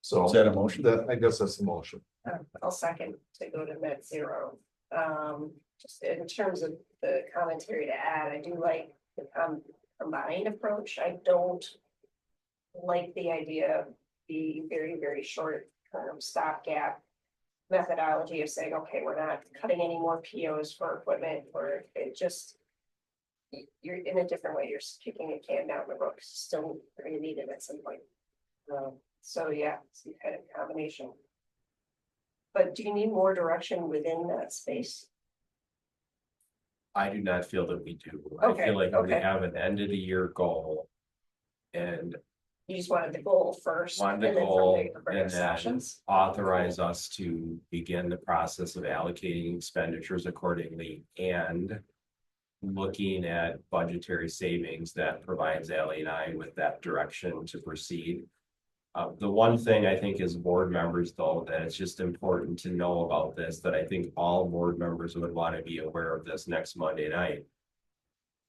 So Is that a motion? I guess that's the motion. I'll second to go to net 0. Just in terms of the commentary to add, I do like the combined approach. I don't like the idea of the very, very short term stopgap methodology of saying, okay, we're not cutting any more POs for equipment, or it just, you're in a different way, you're kicking a can down the road, still you're gonna need it at some point. So yeah, some kind of combination. But do you need more direction within that space? I do not feel that we do. Okay, I feel like we okay. have an end of the year goal. And You just wanted the goal first. wanted the and then from goal there, the and various then options. authorize us to begin the process of allocating expenditures accordingly and looking at budgetary savings that provides Ally and I with that direction to proceed. The one thing I think as board members, though, that it's just important to know about this, that I think all board members would want to be aware of this next Monday night.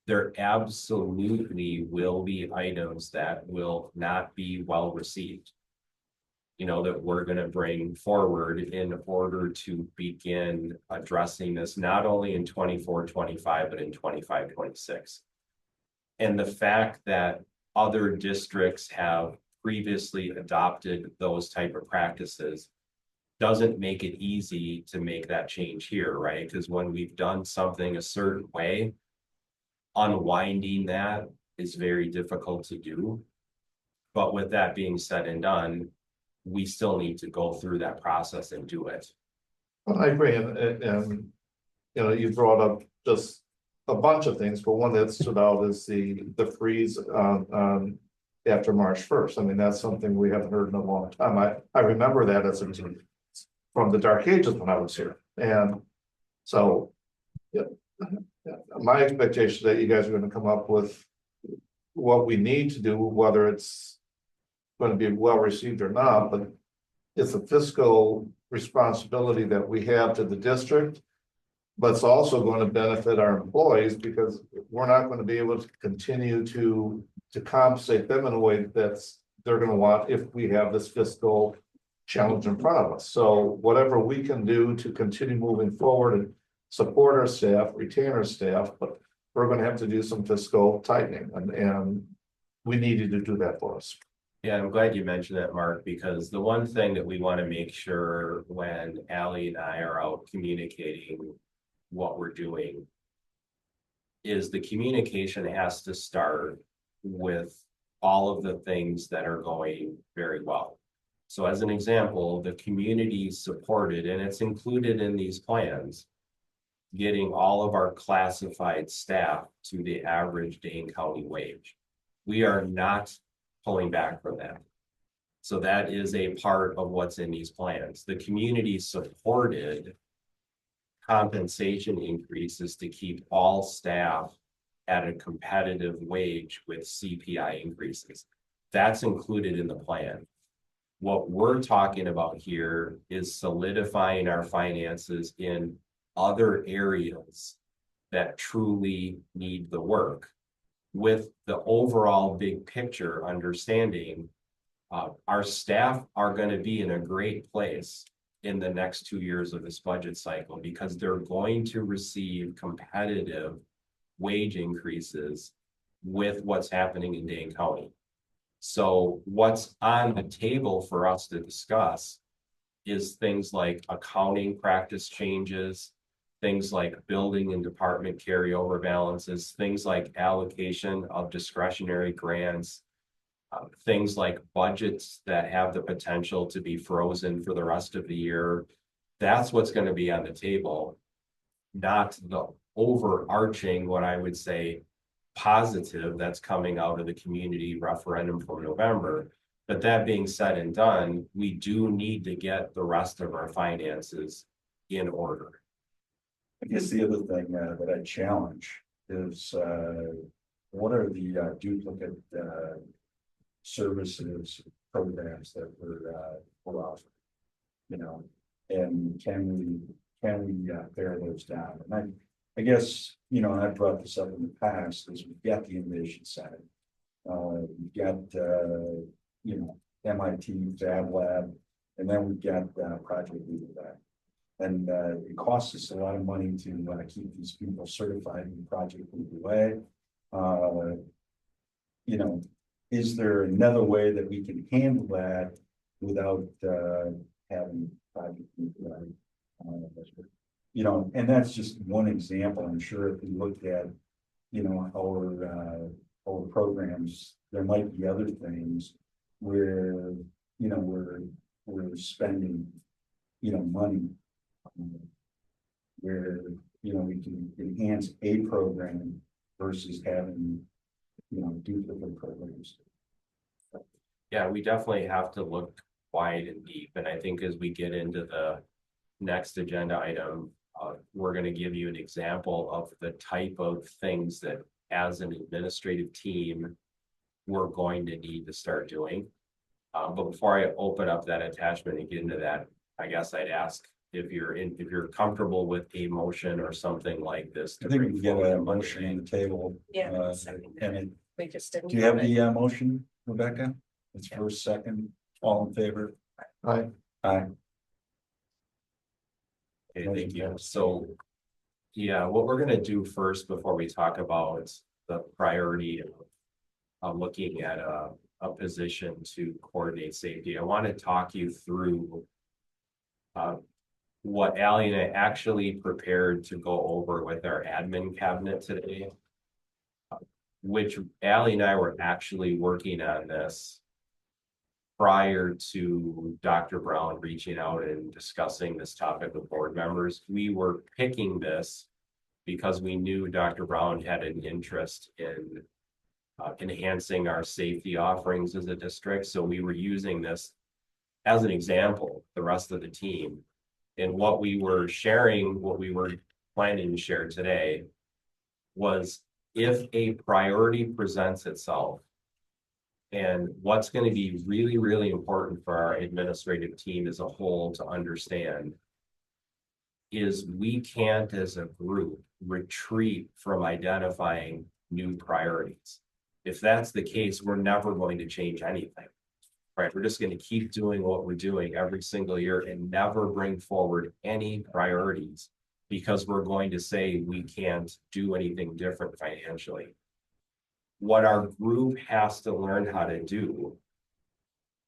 There absolutely will be items that will not be well received. You know, that we're going to bring forward in order to begin addressing this, not only in 24-25, but in 25-26. And the fact that other districts have previously adopted those type of practices doesn't make it easy to make that change here, right? Because when we've done something a certain way, unwinding that is very difficult to do. But with that being said and done, we still need to go through that process and do it. Well, I agree, and you know, you brought up just a bunch of things, but one that stood out is the freeze after March 1st. I mean, that's something we haven't heard in a long time. I remember that as a team from the dark ages when I was here, and so yeah, my expectation that you guys are going to come up with what we need to do, whether it's going to be well received or not, but it's a fiscal responsibility that we have to the district, but it's also going to benefit our employees because we're not going to be able to continue to compensate them in a way that's they're going to want if we have this fiscal challenge in front of us. So whatever we can do to continue moving forward and support our staff, retain our staff, but we're going to have to do some fiscal tightening, and we needed to do that for us. Yeah, I'm glad you mentioned that, Mark, because the one thing that we want to make sure when Ally and I are out communicating what we're doing is the communication has to start with all of the things that are going very well. So as an example, the community supported, and it's included in these plans, getting all of our classified staff to the average Dane County wage. We are not pulling back from that. So that is a part of what's in these plans. The community supported compensation increases to keep all staff at a competitive wage with CPI increases. That's included in the plan. What we're talking about here is solidifying our finances in other areas that truly need the work, with the overall big picture understanding our staff are going to be in a great place in the next 2 years of this budget cycle, because they're going to receive competitive wage increases with what's happening in Dane County. So what's on the table for us to discuss is things like accounting practice changes, things like building and department carryover balances, things like allocation of discretionary grants, things like budgets that have the potential to be frozen for the rest of the year. That's what's going to be on the table, not the overarching, what I would say, positive that's coming out of the community referendum from November. But that being said and done, we do need to get the rest of our finances in order. I guess the other thing that I challenge is what are the duplicate services, programs that we're offering? You know, and can we pare those down? And I guess, you know, and I've brought this up in the past, is we've got the Innovation Center. We've got, you know, MIT Fab Lab, and then we've got Project Leader Lab. And it costs us a lot of money to keep these people certified in Project Leader way. You know, is there another way that we can handle that without having Project Leader? You know, and that's just one example. I'm sure if we looked at, you know, our programs, there might be other things where, you know, we're spending, you know, money where, you know, we can enhance a program versus having, you know, duplicate programs. Yeah, we definitely have to look wide and deep. And I think as we get into the next agenda item, we're going to give you an example of the type of things that as an administrative team, we're going to need to start doing. But before I open up that attachment and get into that, I guess I'd ask if you're comfortable with a motion or something like this. I think we can get a motion on the table. Yeah. And We just didn't. do you have the motion, Rebecca? It's first, second, all in favor? Aye. Aye. Okay, thank you. So, yeah, what we're gonna do first before we talk about the priority of looking at a position to coordinate safety, I want to talk you through what Ally and I actually prepared to go over with our admin cabinet today, which Ally and I were actually working on this prior to Dr. Brown reaching out and discussing this topic with board members. We were picking this because we knew Dr. Brown had an interest in enhancing our safety offerings as a district. So we were using this as an example, the rest of the team. And what we were sharing, what we were planning to share today was if a priority presents itself, and what's going to be really, really important for our administrative team as a whole to understand is we can't as a group retreat from identifying new priorities. If that's the case, we're never going to change anything, right? We're just going to keep doing what we're doing every single year and never bring forward any priorities because we're going to say we can't do anything different financially. What our group has to learn how to do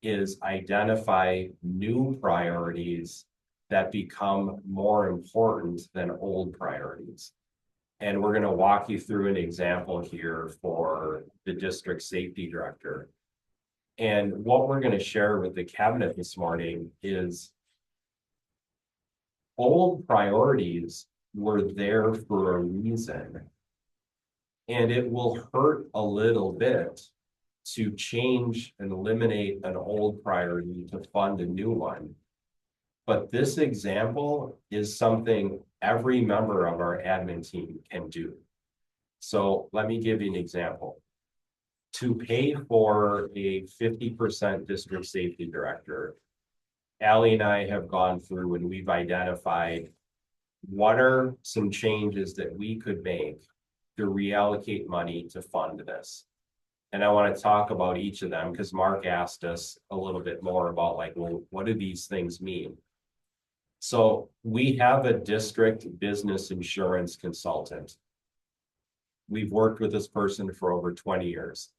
is identify new priorities that become more important than old priorities. And we're going to walk you through an example here for the district safety director. And what we're going to share with the cabinet this morning is old priorities were there for a reason. And it will hurt a little bit to change and eliminate an old priority to fund a new one. But this example is something every member of our admin team can do. So let me give you an example. To pay for a 50% district safety director, Ally and I have gone through and we've identified what are some changes that we could make to reallocate money to fund this. And I want to talk about each of them because Mark asked us a little bit more about like, well, what do these things mean? So we have a district business insurance consultant. We've worked with this person for over 20 years.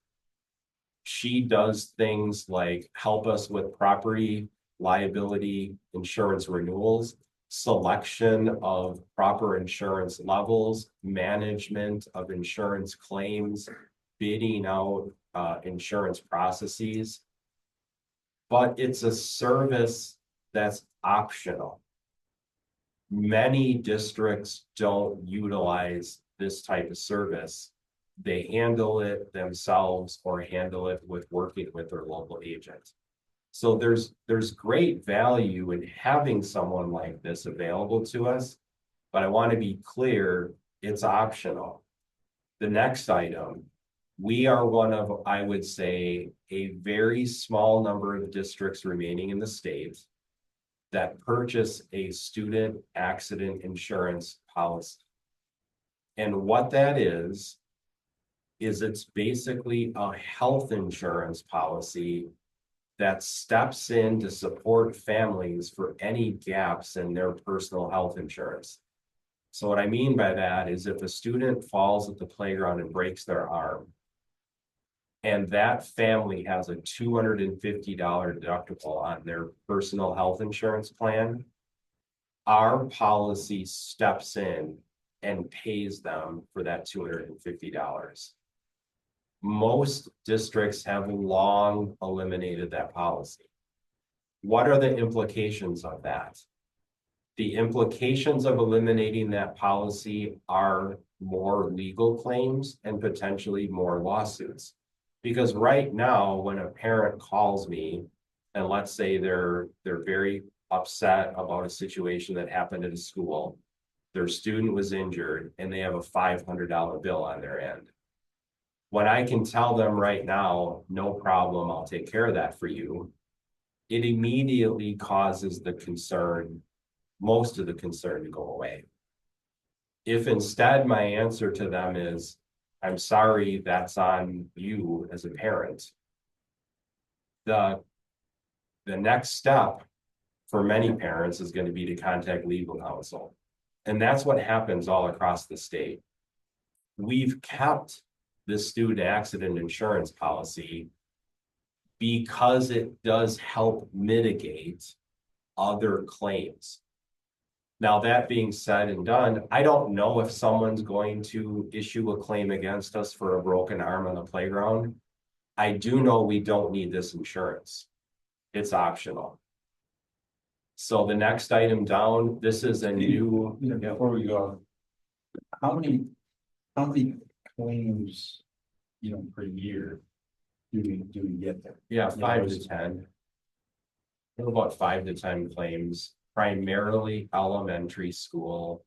She does things like help us with property, liability, insurance renewals, selection of proper insurance levels, management of insurance claims, bidding out insurance processes. But it's a service that's optional. Many districts don't utilize this type of service. They handle it themselves or handle it with working with their local agent. So there's great value in having someone like this available to us, but I want to be clear, it's optional. The next item, we are one of, I would say, a very small number of districts remaining in the state that purchase a student accident insurance policy. And what that is it's basically a health insurance policy that steps in to support families for any gaps in their personal health insurance. So what I mean by that is if a student falls at the playground and breaks their arm, and that family has a $250 deductible on their personal health insurance plan, our policy steps in and pays them for that $250. Most districts have long eliminated that policy. What are the implications of that? The implications of eliminating that policy are more legal claims and potentially more lawsuits. Because right now, when a parent calls me, and let's say they're very upset about a situation that happened at a school, their student was injured, and they have a $500 bill on their end. When I can tell them right now, no problem, I'll take care of that for you, it immediately causes the concern, most of the concern, to go away. If instead my answer to them is, I'm sorry, that's on you as a parent, the next step for many parents is going to be to contact legal counsel. And that's what happens all across the state. We've kept this student accident insurance policy because it does help mitigate other claims. Now, that being said and done, I don't know if someone's going to issue a claim against us for a broken arm on the playground. I do know we don't need this insurance. It's optional. So the next item down, this is a new. Before we go, how many claims, per year do we get there? Yeah, 5 to 10. About 5 to 10 claims, primarily elementary school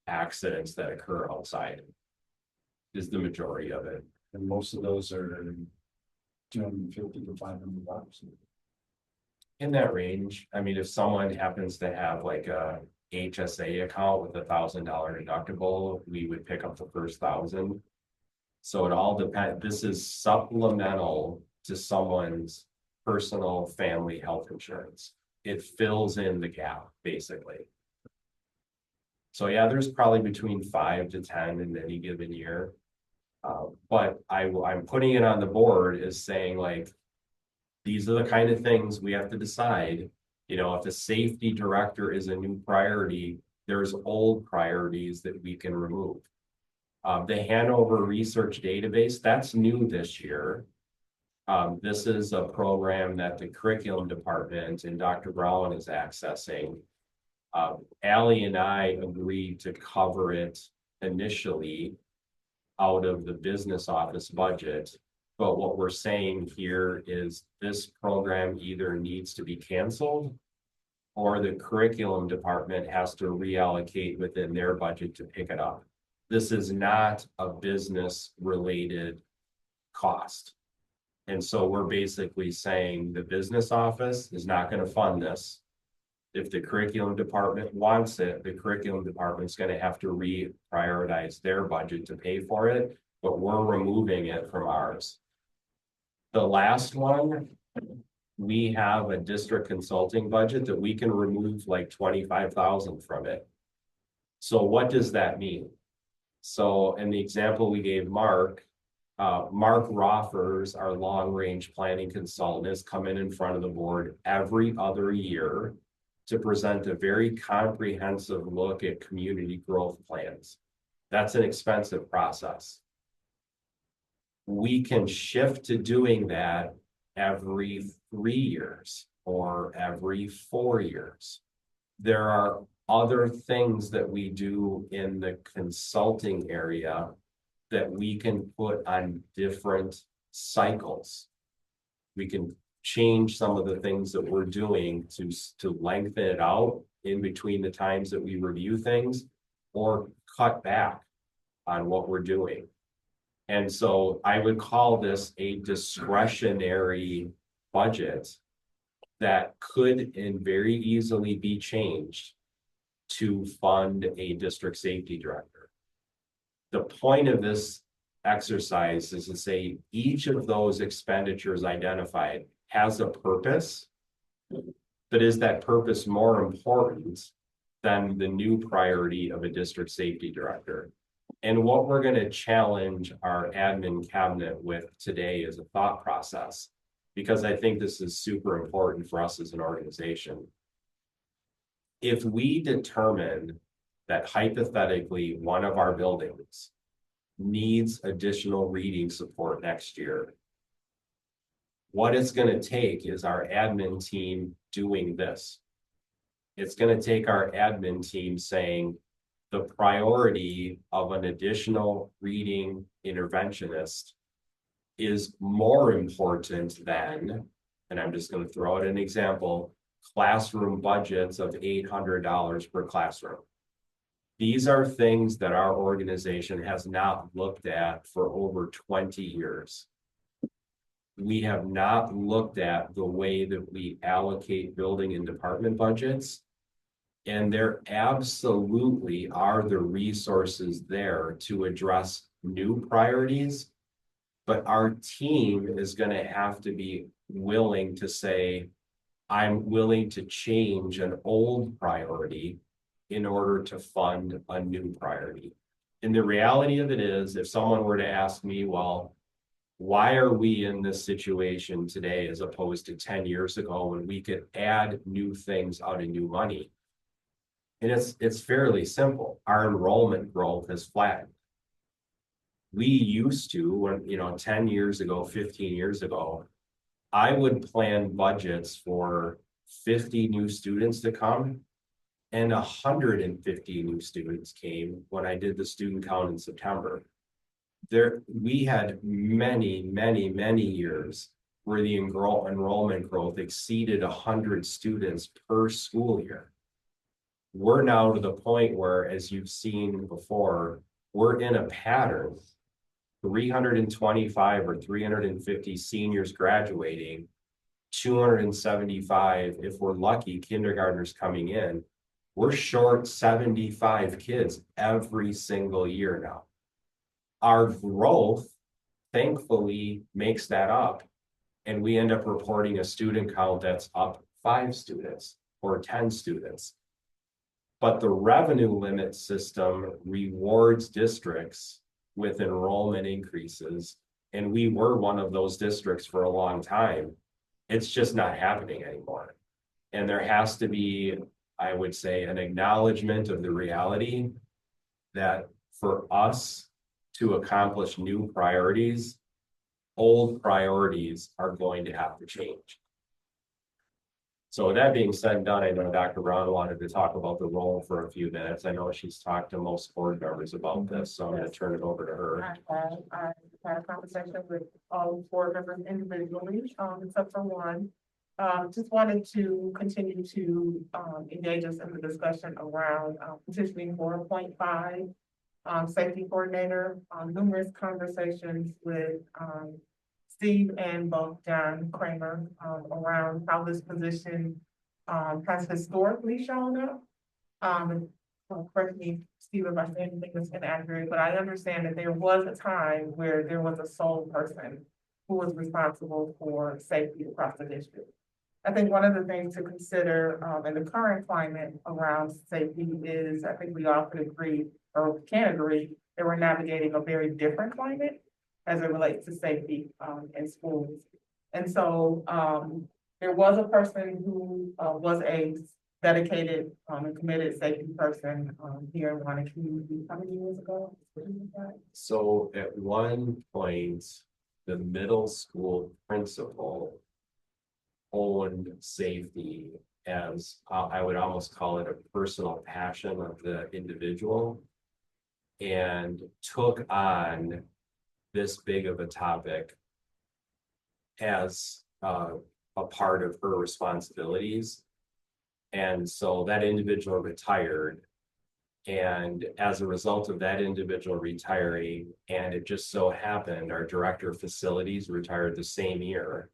accidents that occur outside is the majority of it. And most of those are $250 to $500. In that range. I mean, if someone happens to have like a HSA account with $1,000 deductible, we would pick up the first 1,000. So it all depends. This is supplemental to someone's personal family health insurance. It fills in the gap, basically. So yeah, there's probably between 5 to 10 in any given year. But I'm putting it on the board as saying, like, these are the kind of things we have to decide. If the safety director is a new priority, there's old priorities that we can remove. The Hanover Research Database, that's new this year. This is a program that the curriculum department and Dr. Brown is accessing. Allie and I agreed to cover it initially out of the business office budget. But what we're saying here is this program either needs to be canceled or the curriculum department has to reallocate within their budget to pick it up. This is not a business related cost. And so we're basically saying the business office is not going to fund this. If the curriculum department wants it, the curriculum department's going to have to reprioritize their budget to pay for it, but we're removing it from ours. The last one we have a district consulting budget that we can remove like 25,000 from it. So what does that mean? So in the example we gave Mark, Mark Roffers, our long-range planning consultant, has come in front of the board every other year to present a very comprehensive look at community growth plans. That's an expensive process. We can shift to doing that every 3 years or every 4 years. There are other things that we do in the consulting area that we can put on different cycles. We can change some of the things that we're doing to lengthen it out in between the times that we review things, or cut back on what we're doing. And so I would call this a discretionary budget that could and very easily be changed to fund a district safety director. The point of this exercise is to say each of those expenditures identified has a purpose, but is that purpose more important than the new priority of a district safety director? And what we're going to challenge our admin cabinet with today is a thought process, because I think this is super important for us as an organization. If we determine that hypothetically one of our buildings needs additional reading support next year, what it's going to take is our admin team doing this. It's going to take our admin team saying the priority of an additional reading interventionist is more important than, and I'm just going to throw out an example, classroom budgets of $800 per classroom. These are things that our organization has not looked at for over 20 years. We have not looked at the way that we allocate building and department budgets, and there absolutely are the resources there to address new priorities, but our team is going to have to be willing to say, I'm willing to change an old priority in order to fund a new priority. And the reality of it is, if someone were to ask me, well, why are we in this situation today as opposed to 10 years ago when we could add new things out of new money? And it's fairly simple. Our enrollment growth has flattened. We used to, when 10 years ago, 15 years ago, I would plan budgets for 50 new students to come, and 150 new students came when I did the student count in September. We had many years where the enrollment growth exceeded 100 students per school year. We're now to the point where, as you've seen before, we're in a pattern. 325 or 350 seniors graduating, 275, if we're lucky, kindergartners coming in. We're short 75 kids every single year now. Our growth, thankfully, makes that up, and we end up reporting a student count that's up 5 students or 10 students. But the revenue limit system rewards districts with enrollment increases, and we were one of those districts for a long time. It's just not happening anymore. And there has to be, I would say, an acknowledgement of the reality that for us to accomplish new priorities, old priorities are going to have to change. So with that being said and done, I know Dr. Brown wanted to talk about the role for a few minutes. I know she's talked to most board members about this, so I'm going to turn it over to her. I had a conversation with all board members individually, except for one. Just wanted to continue to engage us in the discussion around petitioning for 0.5 safety coordinator. Numerous conversations with Steve and both John Kramer around how this position has historically shown up. Correct me, Steve, if I say anything that's inaccurate, but I understand that there was a time where there was a sole person who was responsible for safety across the district. I think one of the things to consider, in the current climate around safety is, I think we all could agree, or can agree, that we're navigating a very different climate as it relates to safety, in schools. And so, there was a person who, was a dedicated, and committed safety person, here in Waunakee, how many years ago? So at one point, the middle school principal owned safety as, I would almost call it a personal passion of the individual. And took on this big of a topic as a part of her responsibilities. And so that individual retired. And as a result of that individual retiring, and it just so happened our director of facilities retired the same year.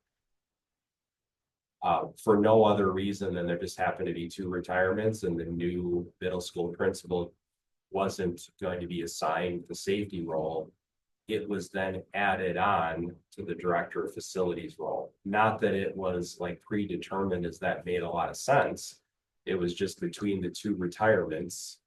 For no other reason than there just happened to be 2 retirements, and the new middle school principal wasn't going to be assigned the safety role. It was then added on to the director of facilities role. Not that it was like predetermined, as that made a lot of sense. It was just between the 2 retirements.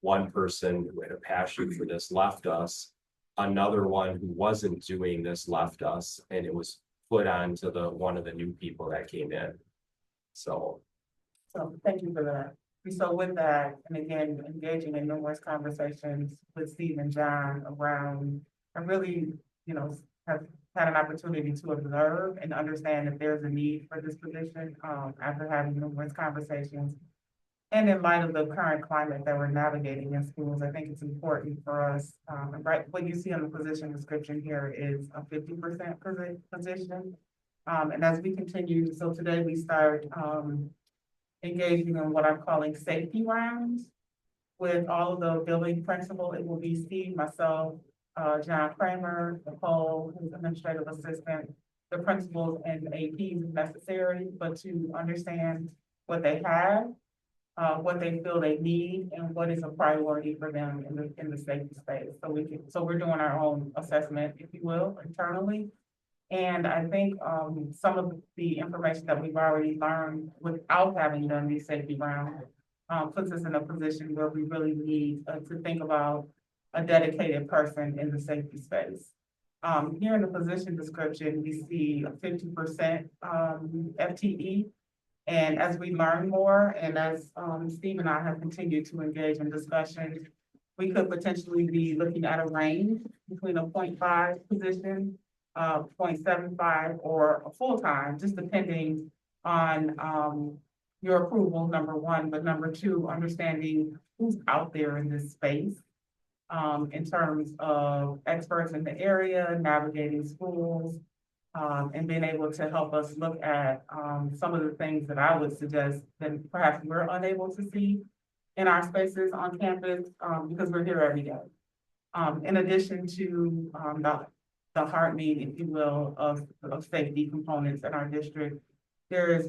One person who had a passion for this left us, another one who wasn't doing this left us, and it was put on to the one of the new people that came in. So Thank you for that. So with that, and again, engaging in numerous conversations with Steve and John around, I really, have had an opportunity to observe and understand that there's a need for this position, after having numerous conversations. And in light of the current climate that we're navigating in schools, I think it's important for us, right, what you see on the position description here is a 50% position. And as we continue, so today we start, engaging in what I'm calling safety rounds with all of the building principal. It will be Steve, myself, John Kramer, Nicole, who's administrative assistant, the principals and APs if necessary, but to understand what they have, what they feel they need, and what is a priority for them in the safety space. So we're doing our own assessment, if you will, internally. And I think some of the information that we've already learned without having done these safety rounds puts us in a position where we really need to think about a dedicated person in the safety space. Here in the position description, we see a 50% FTE. And as we learn more, and as Steve and I have continued to engage in discussions, we could potentially be looking at a range between a 0.5 position, 0.75 or a full-time, just depending on your approval, number one, but number two, understanding who's out there in this space in terms of experts in the area, navigating schools, and being able to help us look at some of the things that I would suggest that perhaps we're unable to see in our spaces on campus because we're here every day. In addition to the heartbeat, if you will, of safety components in our district, there's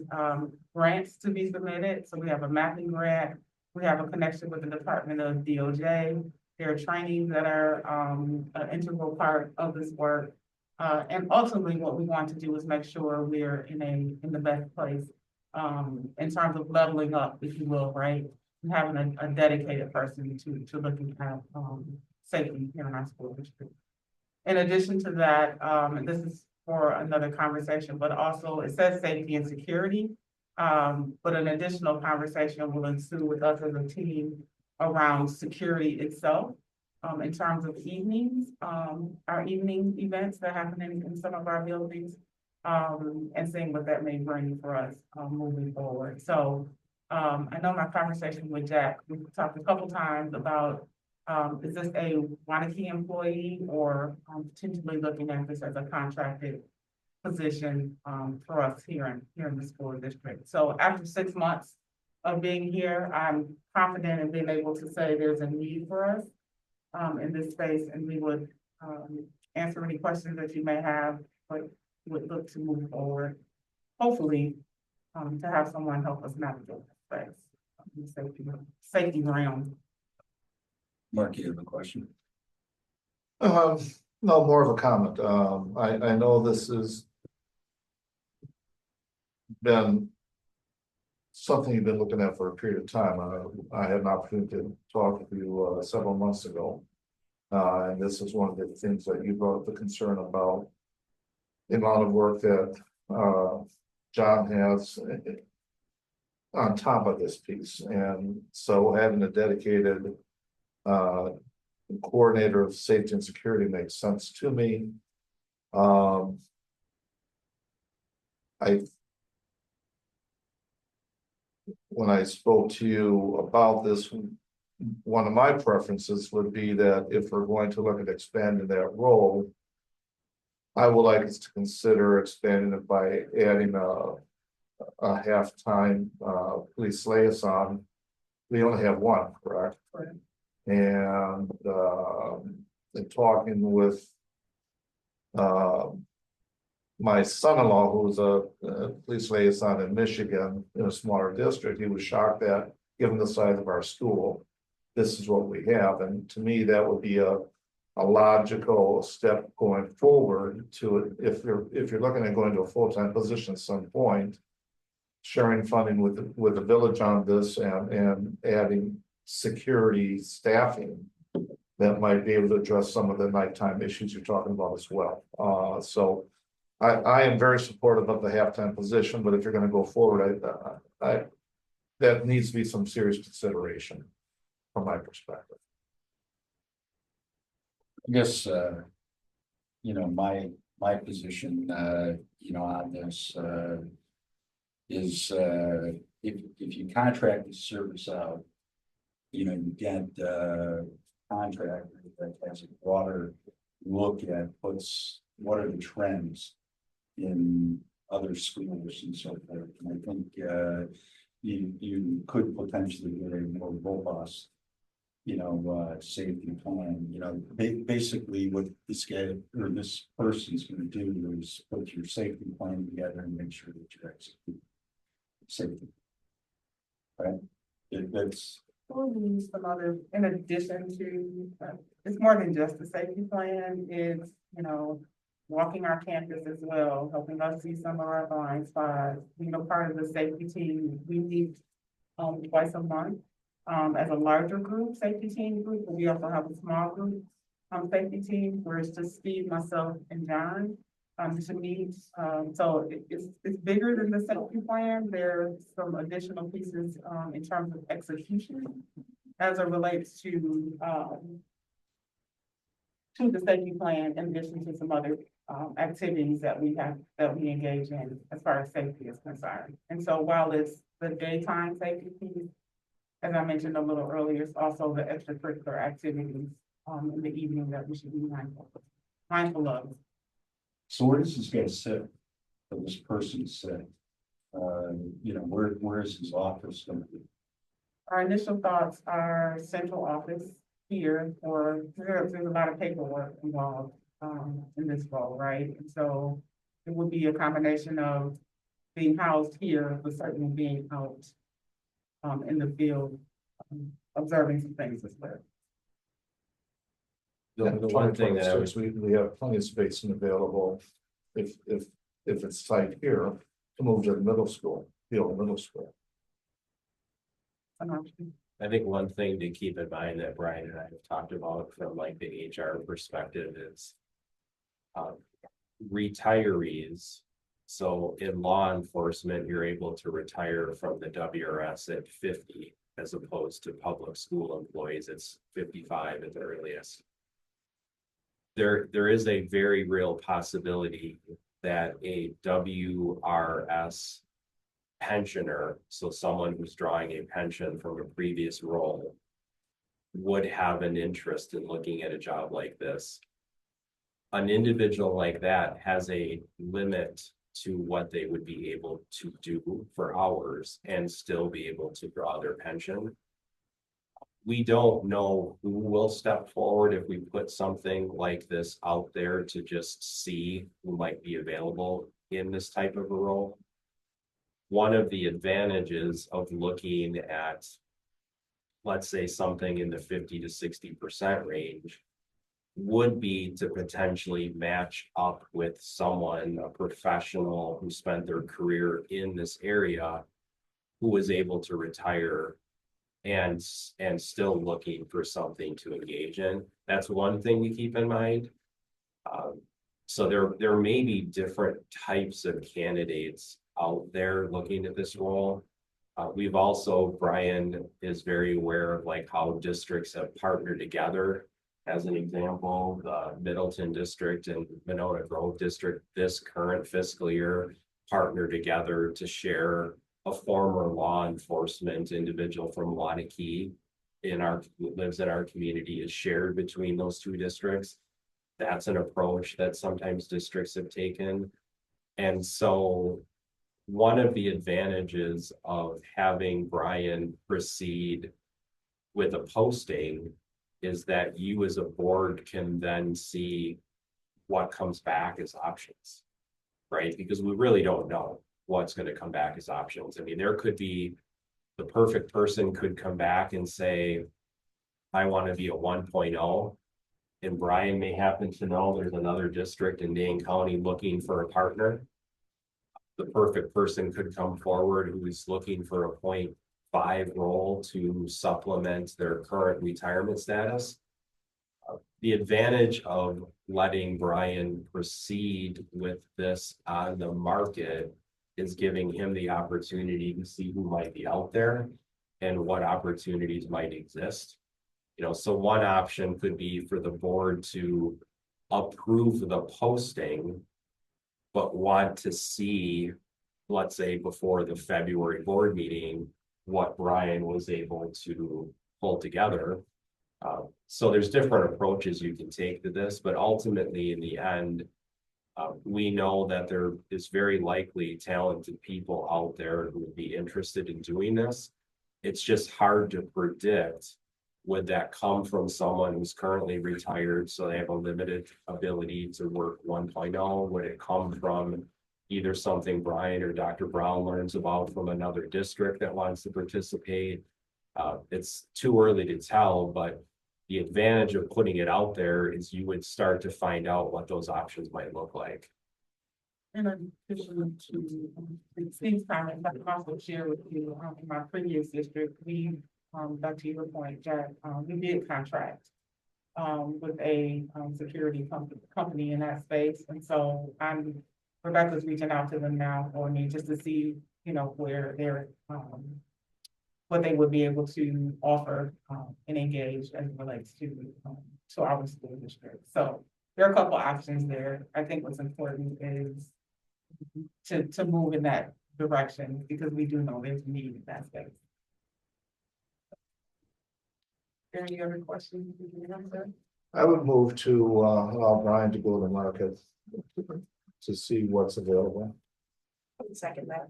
grants to be submitted. So we have a mapping grant. We have a connection with the Department of DOJ. There are trainings that are an integral part of this work. And ultimately, what we want to do is make sure we're in the best place in terms of leveling up, if you will, right? And having a dedicated person to looking at safety here in our school district. In addition to that, and this is for another conversation, but also it says safety and security. But an additional conversation will ensue with us as a team around security itself. In terms of evenings, our evening events that happen in some of our buildings, and seeing what that may bring for us moving forward. So I know my conversation with Jack, we talked a couple times about is this a Waunakee employee or potentially looking at this as a contracted position for us here in the school district. So after 6 months of being here, I'm confident in being able to say there's a need for us in this space, and we would answer any questions that you may have, but would look to move forward, hopefully, to have someone help us navigate that space, safety realm. Mark, you have a question? No, more of a comment. I know this is been something you've been looking at for a period of time. I had an opportunity to talk with you several months ago. And this is one of the things that you brought up the concern about the amount of work that John has on top of this piece. And so having a dedicated coordinator of safety and security makes sense to me. When I spoke to you about this, one of my preferences would be that if we're going to look at expanding that role, I would like us to consider expanding it by adding a half-time police liaison. We only have one, correct? Correct. And in talking with my son-in-law, who's a police liaison in Michigan in a smaller district, he was shocked that, given the size of our school, this is what we have. And to me, that would be a logical step going forward to it. If you're looking at going to a full-time position at some point, sharing funding with the village on this and adding security staffing that might be able to address some of the nighttime issues you're talking about as well. So I am very supportive of the halftime position, but if you're going to go forward, that needs to be some serious consideration from my perspective. I guess, you know, my position, you know, on this, is, if you contract the service out, you know, you get a contractor that has a broader look at what are the trends in other schools and so forth. And I think, you could potentially get a more robust, you know, safety plan. You know, basically what this guy or this person's going to do is put your safety plan together and make sure that you execute safety. Right? That's. We'll use some other, in addition to, it's more than just the safety plan, it's, you know, walking our campus as well, helping us see some of our blind spots. You know, part of the safety team, we meet twice a month as a larger group, safety team group, but we also have a small group safety team where it's just Steve, myself, and John to meet. So it's bigger than the safety plan. There's some additional pieces in terms of execution as it relates to the safety plan, in addition to some other activities that we engage in as far as safety is concerned. And so while it's the daytime safety piece, as I mentioned a little earlier, it's also the extracurricular activities in the evening that we should be mindful of. So where does this guy sit? Or this person sit? You know, where is his office going to be? Our initial thoughts are central office here, or there's a lot of paperwork involved in this role, right? And so it would be a combination of being housed here, but certainly being out in the field, observing some things as well. The one thing that I was- we have plenty of space and available if it's tight here to move to the middle school, middle school. An option. I think one thing to keep in mind that Brian and I have talked about from like the HR perspective is retirees. So in law enforcement, you're able to retire from the WRS at 50, as opposed to public school employees, it's 55 at the earliest. There is a very real possibility that a WRS pensioner, so someone who's drawing a pension from a previous role, would have an interest in looking at a job like this. An individual like that has a limit to what they would be able to do for hours and still be able to draw their pension. We don't know who will step forward if we put something like this out there to just see who might be available in this type of a role. One of the advantages of looking at, let's say, something in the 50 to 60% range would be to potentially match up with someone, a professional who spent their career in this area, who was able to retire and still looking for something to engage in. That's one thing to keep in mind. So there may be different types of candidates out there looking at this role. We've also, Brian is very aware of like how districts have partnered together. As an example, the Middleton District and Monona Grove District this current fiscal year partnered together to share a former law enforcement individual from Waunakee lives in our community is shared between those two districts. That's an approach that sometimes districts have taken. And so one of the advantages of having Brian proceed with a posting is that you as a board can then see what comes back as options, right? Because we really don't know what's going to come back as options. I mean, there could be the perfect person could come back and say, I want to be a 1.0. And Brian may happen to know there's another district in Dane County looking for a partner. The perfect person could come forward who is looking for a 0.5 role to supplement their current retirement status. The advantage of letting Brian proceed with this on the market is giving him the opportunity to see who might be out there and what opportunities might exist. You know, so one option could be for the board to approve the posting, but want to see, let's say before the February board meeting, what Brian was able to pull together. So there's different approaches you can take to this, but ultimately in the end, we know that there is very likely talented people out there who would be interested in doing this. It's just hard to predict. Would that come from someone who's currently retired, so they have a limited ability to work 1.0? Would it come from either something Brian or Dr. Brown learns about from another district that wants to participate? It's too early to tell, but the advantage of putting it out there is you would start to find out what those options might look like. In addition to Steve's comments, I can also share with you, in my previous district, we, back to your point, Jack, we did contract with a security company in that space. And so Rebecca's reaching out to them now for me just to see, you know, where they're, what they would be able to offer and engage as it relates to our school district. So there are a couple options there. I think what's important is to move in that direction because we do know there's need in that space. Are there any other questions you can answer? I would move to allow Brian to go to the market to see what's available. Second that.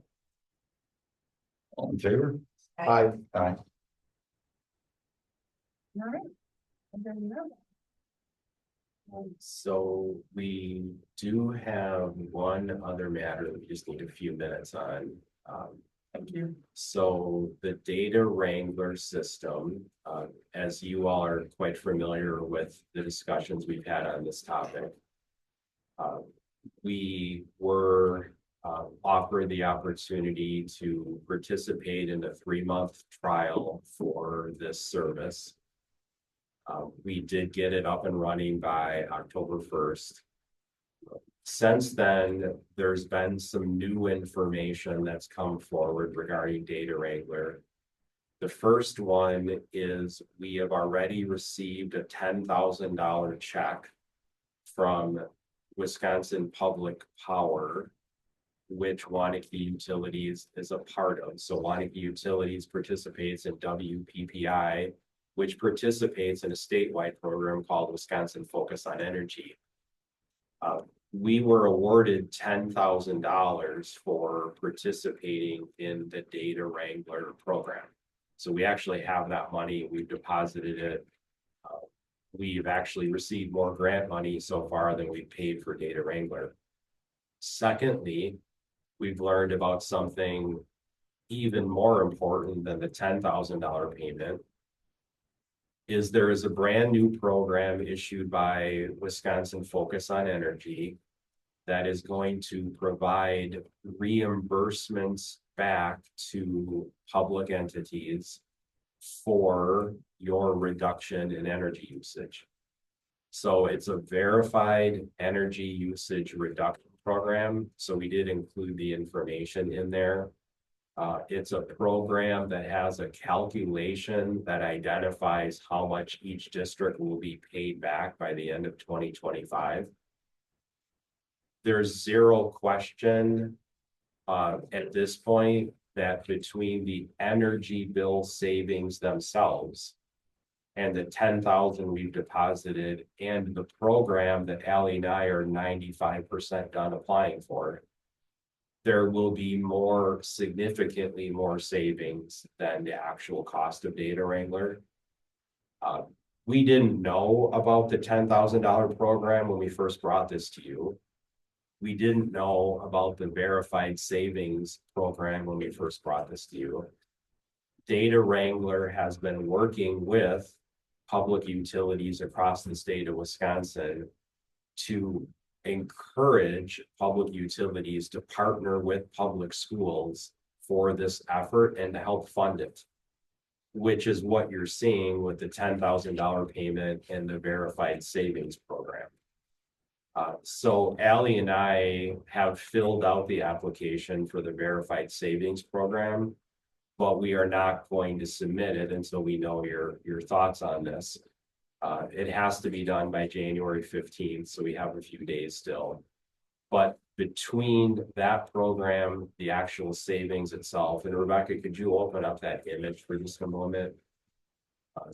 All in favor? Aye. Aye. All right. And then you know. So we do have one other matter that we just need a few minutes on. Thank you. So the data wrangler system, as you all are quite familiar with the discussions we've had on this topic, we were offered the opportunity to participate in a 3-month trial for this service. We did get it up and running by October 1st. Since then, there's been some new information that's come forward regarding Data Wrangler. The first one is we have already received a $10,000 check from Wisconsin Public Power, which Waunakee Utilities is a part of. So Waunakee Utilities participates in WPPI, which participates in a statewide program called Wisconsin Focus on Energy. We were awarded $10,000 for participating in the Data Wrangler program. So we actually have that money, we've deposited it. We've actually received more grant money so far than we've paid for Data Wrangler. Secondly, we've learned about something even more important than the $10,000 payment. is there is a brand new program issued by Wisconsin Focus on Energy that is going to provide reimbursements back to public entities for your reduction in energy usage. So it's a verified energy usage reduction program. So we did include the information in there. It's a program that has a calculation that identifies how much each district will be paid back by the end of 2025. There's zero question at this point that between the energy bill savings themselves and the 10,000 we've deposited and the program that Ally and I are 95% done applying for, there will be more, significantly more savings than the actual cost of Data Wrangler. We didn't know about the $10,000 program when we first brought this to you. We didn't know about the verified savings program when we first brought this to you. Data Wrangler has been working with public utilities across the state of Wisconsin to encourage public utilities to partner with public schools for this effort and to help fund it, which is what you're seeing with the $10,000 payment and the verified savings program. So Ally and I have filled out the application for the verified savings program, but we are not going to submit it until we know your thoughts on this. It has to be done by January 15th, so we have a few days still. But between that program, the actual savings itself, and Rebecca, could you open up that image for just a moment?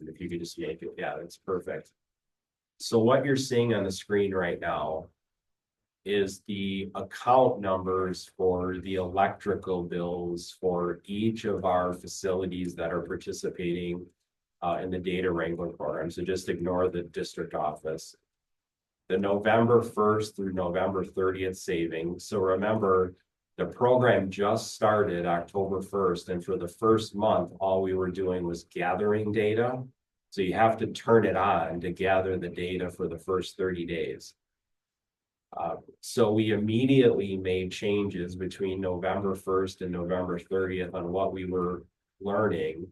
If you could just make it, yeah, that's perfect. So what you're seeing on the screen right now is the account numbers for the electrical bills for each of our facilities that are participating in the Data Wrangler program. So just ignore the district office. The November 1st through November 30th savings. So remember, the program just started October 1st, and for the first month, all we were doing was gathering data. So you have to turn it on to gather the data for the first 30 days. So we immediately made changes between November 1st and November 30th on what we were learning,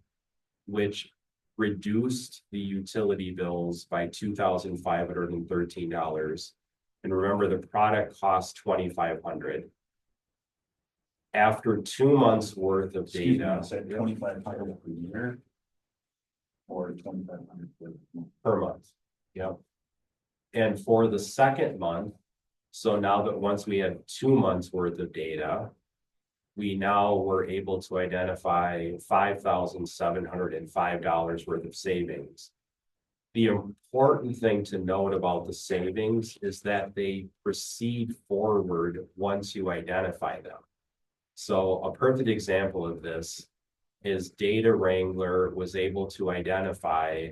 which reduced the utility bills by $2,513. And remember, the product cost $2,500. After 2 months worth of data, $2,500 per year or $2,500 per month. Yep. And for the second month, so now that once we had 2 months worth of data, we now were able to identify $5,705 worth of savings. The important thing to note about the savings is that they proceed forward once you identify them. So a perfect example of this is Data Wrangler was able to identify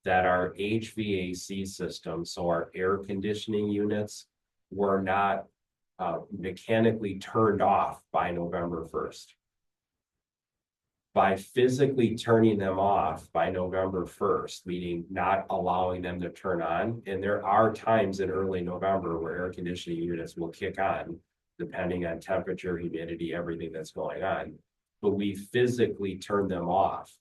that our HVAC system, so our air conditioning units, were not mechanically turned off by November 1st. By physically turning them off by November 1st, meaning not allowing them to turn on, and there are times in early November where air conditioning units will kick on, depending on temperature, humidity, everything that's going on, but we physically turn them off.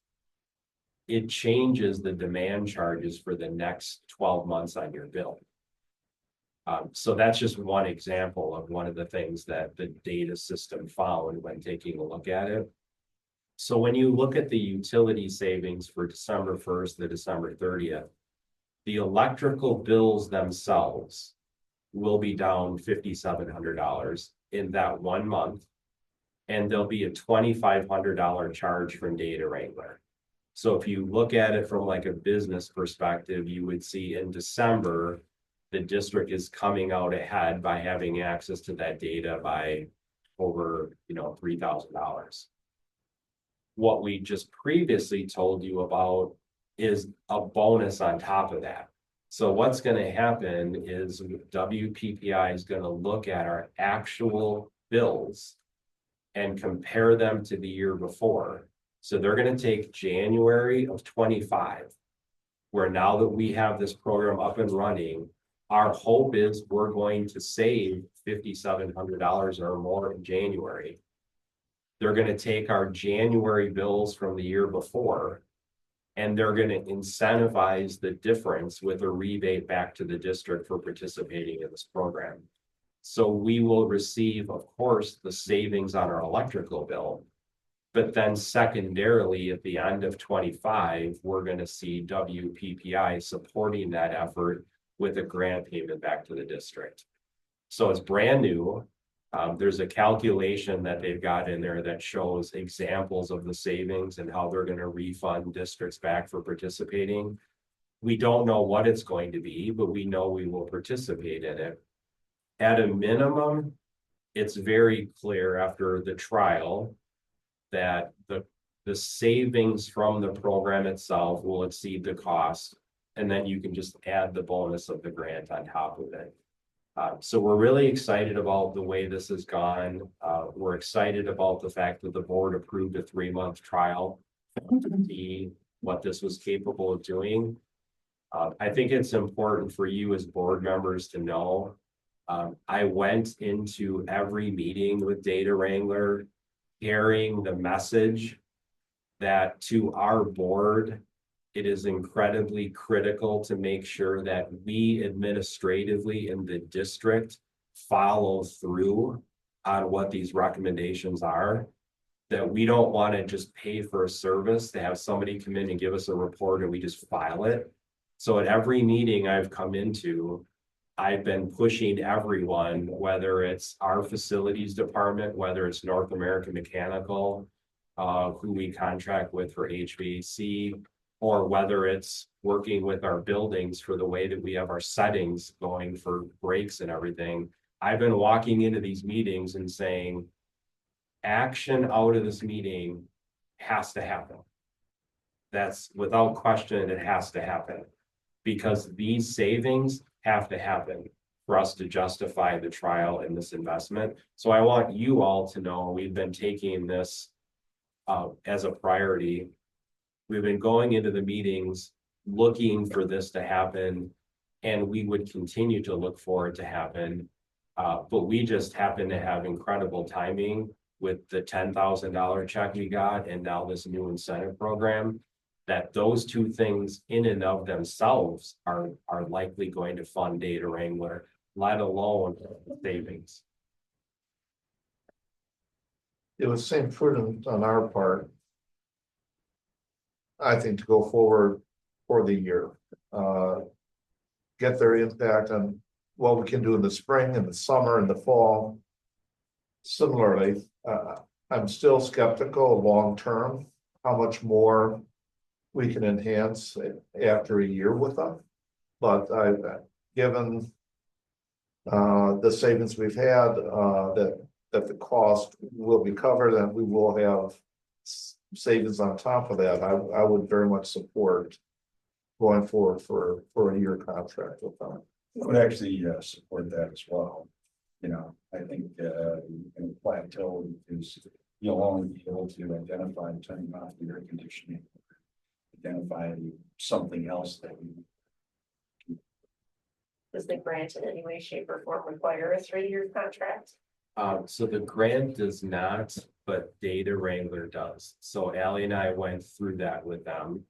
It changes the demand charges for the next 12 months on your bill. So that's just one example of one of the things that the data system found when taking a look at it. So when you look at the utility savings for December 1st to December 30th, the electrical bills themselves will be down $5,700 in that 1 month, and there'll be a $2,500 charge from Data Wrangler. So if you look at it from like a business perspective, you would see in December, the district is coming out ahead by having access to that data by over, $3,000. What we just previously told you about is a bonus on top of that. So what's going to happen is WPPI is going to look at our actual bills and compare them to the year before. So they're going to take January of 25 where now that we have this program up and running, our hope is we're going to save $5,700 or more in January. They're gonna take our January bills from the year before, and they're gonna incentivize the difference with a rebate back to the district for participating in this program. So we will receive, of course, the savings on our electrical bill. But then secondarily, at the end of 25, we're gonna see WPPI supporting that effort with a grant payment back to the district. So it's brand new. There's a calculation that they've got in there that shows examples of the savings and how they're gonna refund districts back for participating. We don't know what it's going to be, but we know we will participate in it. At a minimum, it's very clear after the trial that the savings from the program itself will exceed the cost. And then you can just add the bonus of the grant on top of it. So we're really excited about the way this has gone. We're excited about the fact that the board approved a 3-month trial to see what this was capable of doing. I think it's important for you as board members to know. I went into every meeting with Data Wrangler carrying the message that to our board, it is incredibly critical to make sure that we administratively in the district follow through on what these recommendations are. That we don't want to just pay for a service to have somebody come in and give us a report and we just file it. So at every meeting I've come into, I've been pushing everyone, whether it's our facilities department, whether it's North American Mechanical, who we contract with for HVAC, or whether it's working with our buildings for the way that we have our settings going for breaks and everything. I've been walking into these meetings and saying, action out of this meeting has to happen. That's without question, it has to happen. Because these savings have to happen for us to justify the trial in this investment. So I want you all to know we've been taking this as a priority. We've been going into the meetings looking for this to happen, and we would continue to look for it to happen. But we just happen to have incredible timing with the $10,000 check we got and now this new incentive program, that those two things in and of themselves are likely going to fund Data Wrangler, let alone savings. It would seem prudent on our part, I think, to go forward for the year. Get their impact on what we can do in the spring and the summer and the fall. Similarly, I'm still skeptical long-term, how much more we can enhance after a year with them. But given the savings we've had, that the cost will be covered and we will have savings on top of that, I would very much support going forward for a year contract with them. I would actually support that as well. You know, I think in plateau is you'll only be able to identify turning off the air conditioning, identify something else that we. Does the grant in any way, shape, or form require a 3-year contract? So the grant does not, but Data Wrangler does. So Allie and I went through that with them.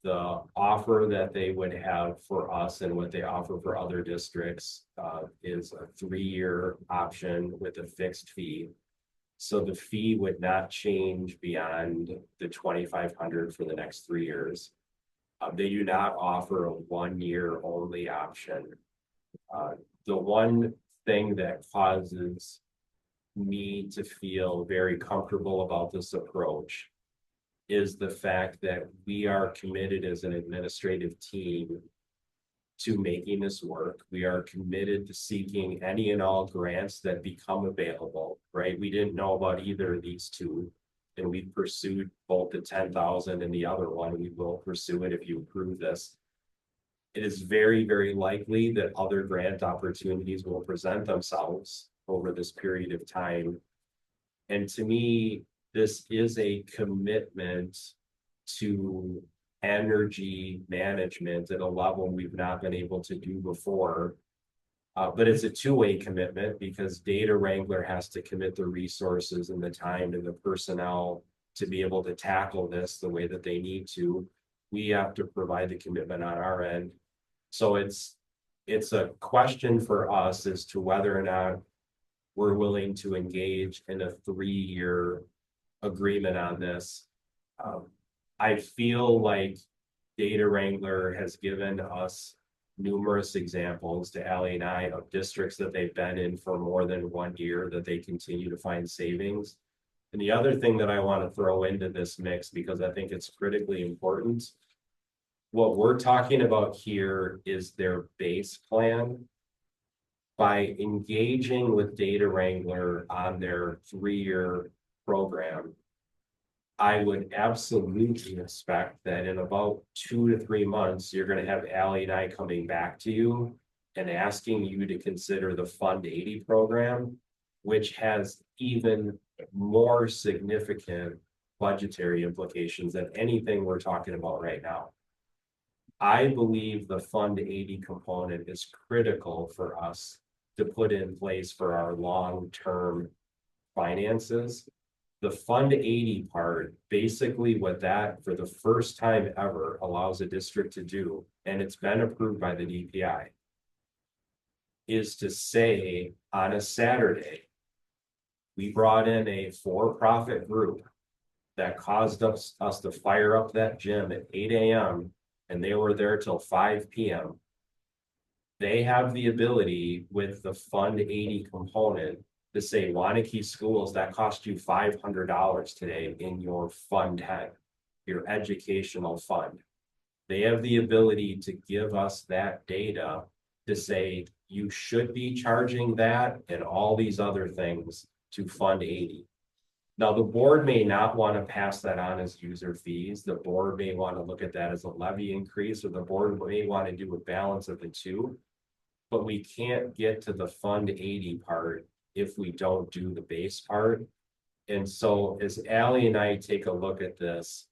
The offer that they would have for us and what they offer for other districts is a 3-year option with a fixed fee. So the fee would not change beyond the $2,500 for the next 3 years. They do not offer a 1-year only option. The one thing that causes me to feel very comfortable about this approach is the fact that we are committed as an administrative team to making this work. We are committed to seeking any and all grants that become available, right? We didn't know about either of these two, and we pursued both the 10,000 and the other one. We will pursue it if you approve this. It is very, very likely that other grant opportunities will present themselves over this period of time. And to me, this is a commitment to energy management at a level we've not been able to do before. But it's a two-way commitment because Data Wrangler has to commit the resources and the time and the personnel to be able to tackle this the way that they need to. We have to provide the commitment on our end. So it's a question for us as to whether or not we're willing to engage in a 3-year agreement on this. I feel like Data Wrangler has given us numerous examples to Ally and I of districts that they've been in for more than 1 year that they continue to find savings. And the other thing that I want to throw into this mix, because I think it's critically important, what we're talking about here is their base plan. By engaging with Data Wrangler on their 3-year program, I would absolutely expect that in about 2 to 3 months, you're going to have Ally and I coming back to you and asking you to consider the Fund 80 program, which has even more significant budgetary implications than anything we're talking about right now. I believe the Fund 80 component is critical for us to put in place for our long-term finances. The Fund 80 part, basically what that, for the first time ever, allows a district to do, and it's been approved by the DPI, is to say on a Saturday, we brought in a for-profit group that caused us to fire up that gym at 8 a.m. and they were there till 5 p.m. They have the ability with the Fund 80 component to say, Waunakee schools, that cost you $500 today in your Fund 10, your educational fund. They have the ability to give us that data to say, you should be charging that and all these other things to Fund 80. Now, the board may not want to pass that on as user fees. The board may want to look at that as a levy increase, or the board may want to do a balance of the two. But we can't get to the Fund 80 part if we don't do the base part. And so as Ally and I take a look at this,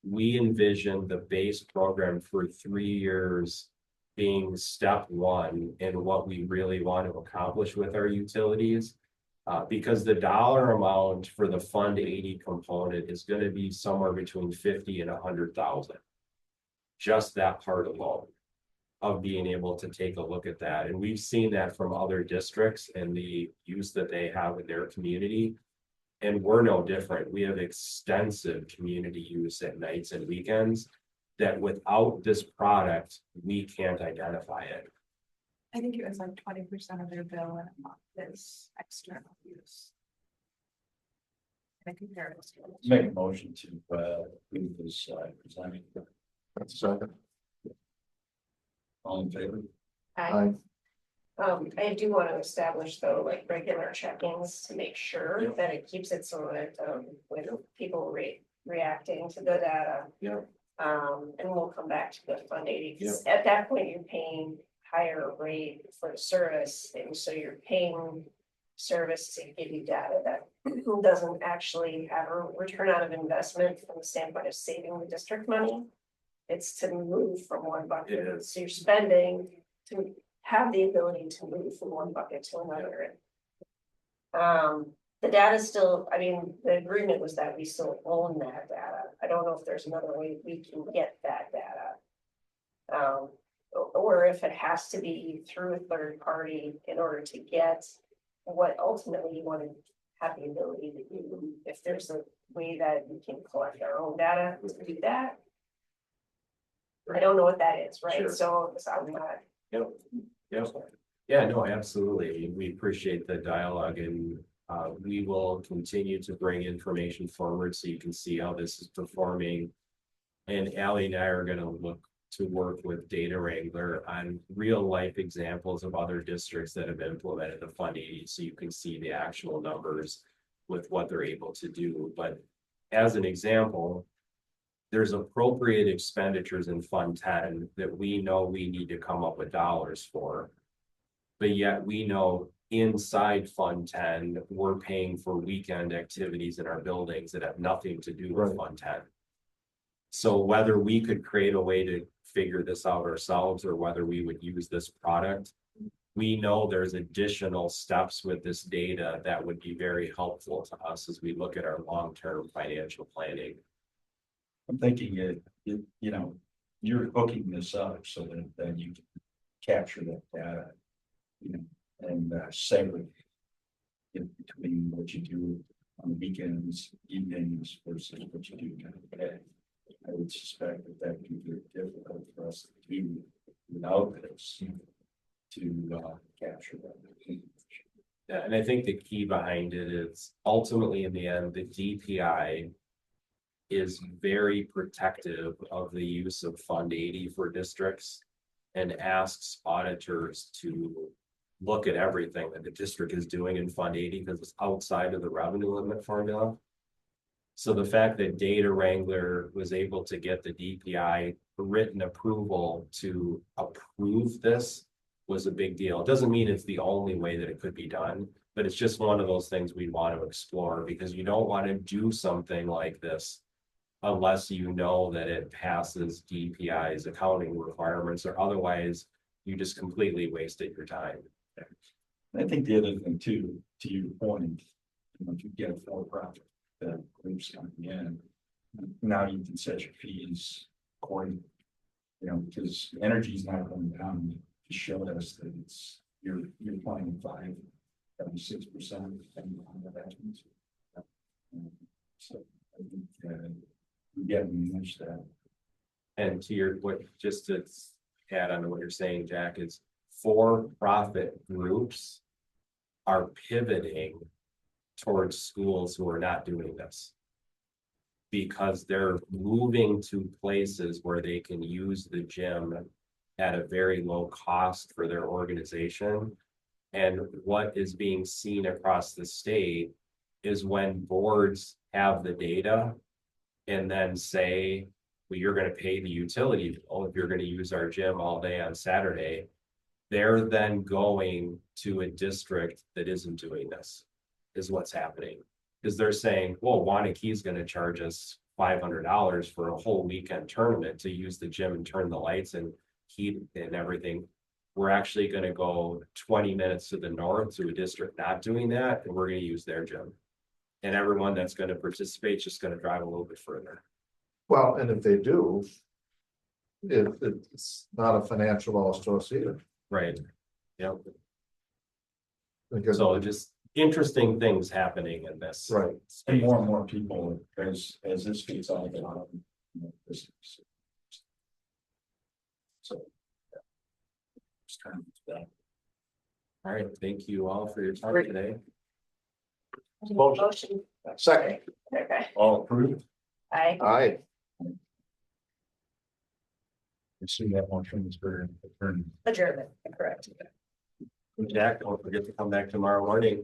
we envision the base program for 3 years being step one in what we really want to accomplish with our utilities. Because the dollar amount for the Fund 80 component is going to be somewhere between 50 and 100,000. Just that part alone of being able to take a look at that. And we've seen that from other districts and the use that they have in their community. And we're no different. We have extensive community use at nights and weekends that without this product, we can't identify it. I think it was like 20% of their bill in a month is external use. And I compare it to. Make a motion to approve this presenting. That's a second. All in favor? I I do want to establish though, like regular check-ins to make sure that it keeps it so that, when people reacting to the data. Yeah. And we'll come back to the Fund 80, because at that point, you're paying higher rate for the service, and so you're paying service to give you data that doesn't actually have a return on of investment from the standpoint of saving the district money. It's to move from one bucket, so you're spending to have the ability to move from one bucket to another. The data still, I mean, the agreement was that we still own that data. I don't know if there's another way we can get that data. Or if it has to be through a third party in order to get what ultimately you want to have the ability to do. If there's a way that we can collect our own data to do that. I don't know what that is, right? Sure. So I'm not. Yeah, no, absolutely. We appreciate the dialogue, and we will continue to bring information forward so you can see how this is performing. And Ally and I are going to look to work with Data Wrangler on real life examples of other districts that have implemented the Fund 80, so you can see the actual numbers with what they're able to do. But as an example, there's appropriate expenditures in Fund 10 that we know we need to come up with dollars for. But yet we know inside Fund 10, we're paying for weekend activities in our buildings that have nothing to do with Fund 10. So whether we could create a way to figure this out ourselves or whether we would use this product, we know there's additional steps with this data that would be very helpful to us as we look at our long-term financial planning. I'm thinking you know, you're hooking this up so that then you can capture that data, you know, and segregate it between what you do on the weekends, evenings versus what you do kind of day. I would suspect that that can be very difficult for us to do without this to capture that. Yeah, and I think the key behind it is ultimately in the end, the DPI is very protective of the use of Fund 80 for districts and asks auditors to look at everything that the district is doing in Fund 80 because it's outside of the revenue limit formula. So the fact that Data Wrangler was able to get the DPI written approval to approve this was a big deal. It doesn't mean it's the only way that it could be done, but it's just one of those things we want to explore because you don't want to do something like this unless you know that it passes DPI's accounting requirements, or otherwise you just completely wasted your time. I think the other thing too, to your point, you know, if you get a for-profit groups coming in, now you can set your fees accordingly. You know, because energy is not going down. You showed us that it's you're playing 5.6% depending on the values. So I think we get manage that. And to your what, just to add on to what you're saying, Jack, is for-profit groups are pivoting towards schools who are not doing this because they're moving to places where they can use the gym at a very low cost for their organization. And what is being seen across the state is when boards have the data and then say, well, you're going to pay the utility bill if you're going to use our gym all day on Saturday, they're then going to a district that isn't doing this, is what's happening. Because they're saying, well, Waunakee is going to charge us $500 for a whole weekend tournament to use the gym and turn the lights and heat and everything. We're actually going to go 20 minutes to the north to a district not doing that, and we're going to use their gym. And everyone that's going to participate is just going to drive a little bit further. Well, and if they do, it's not a financial loss to us either. Right. Yep. Because So just interesting things happening in this. right. And more people as this gets out of the this. So. Yeah. Just kind of that. All right. Thank you all for your time today. Motion. Second. Okay, All approved? Aye. You see that motion is for adjournment, correct. Jack, don't forget to come back tomorrow morning.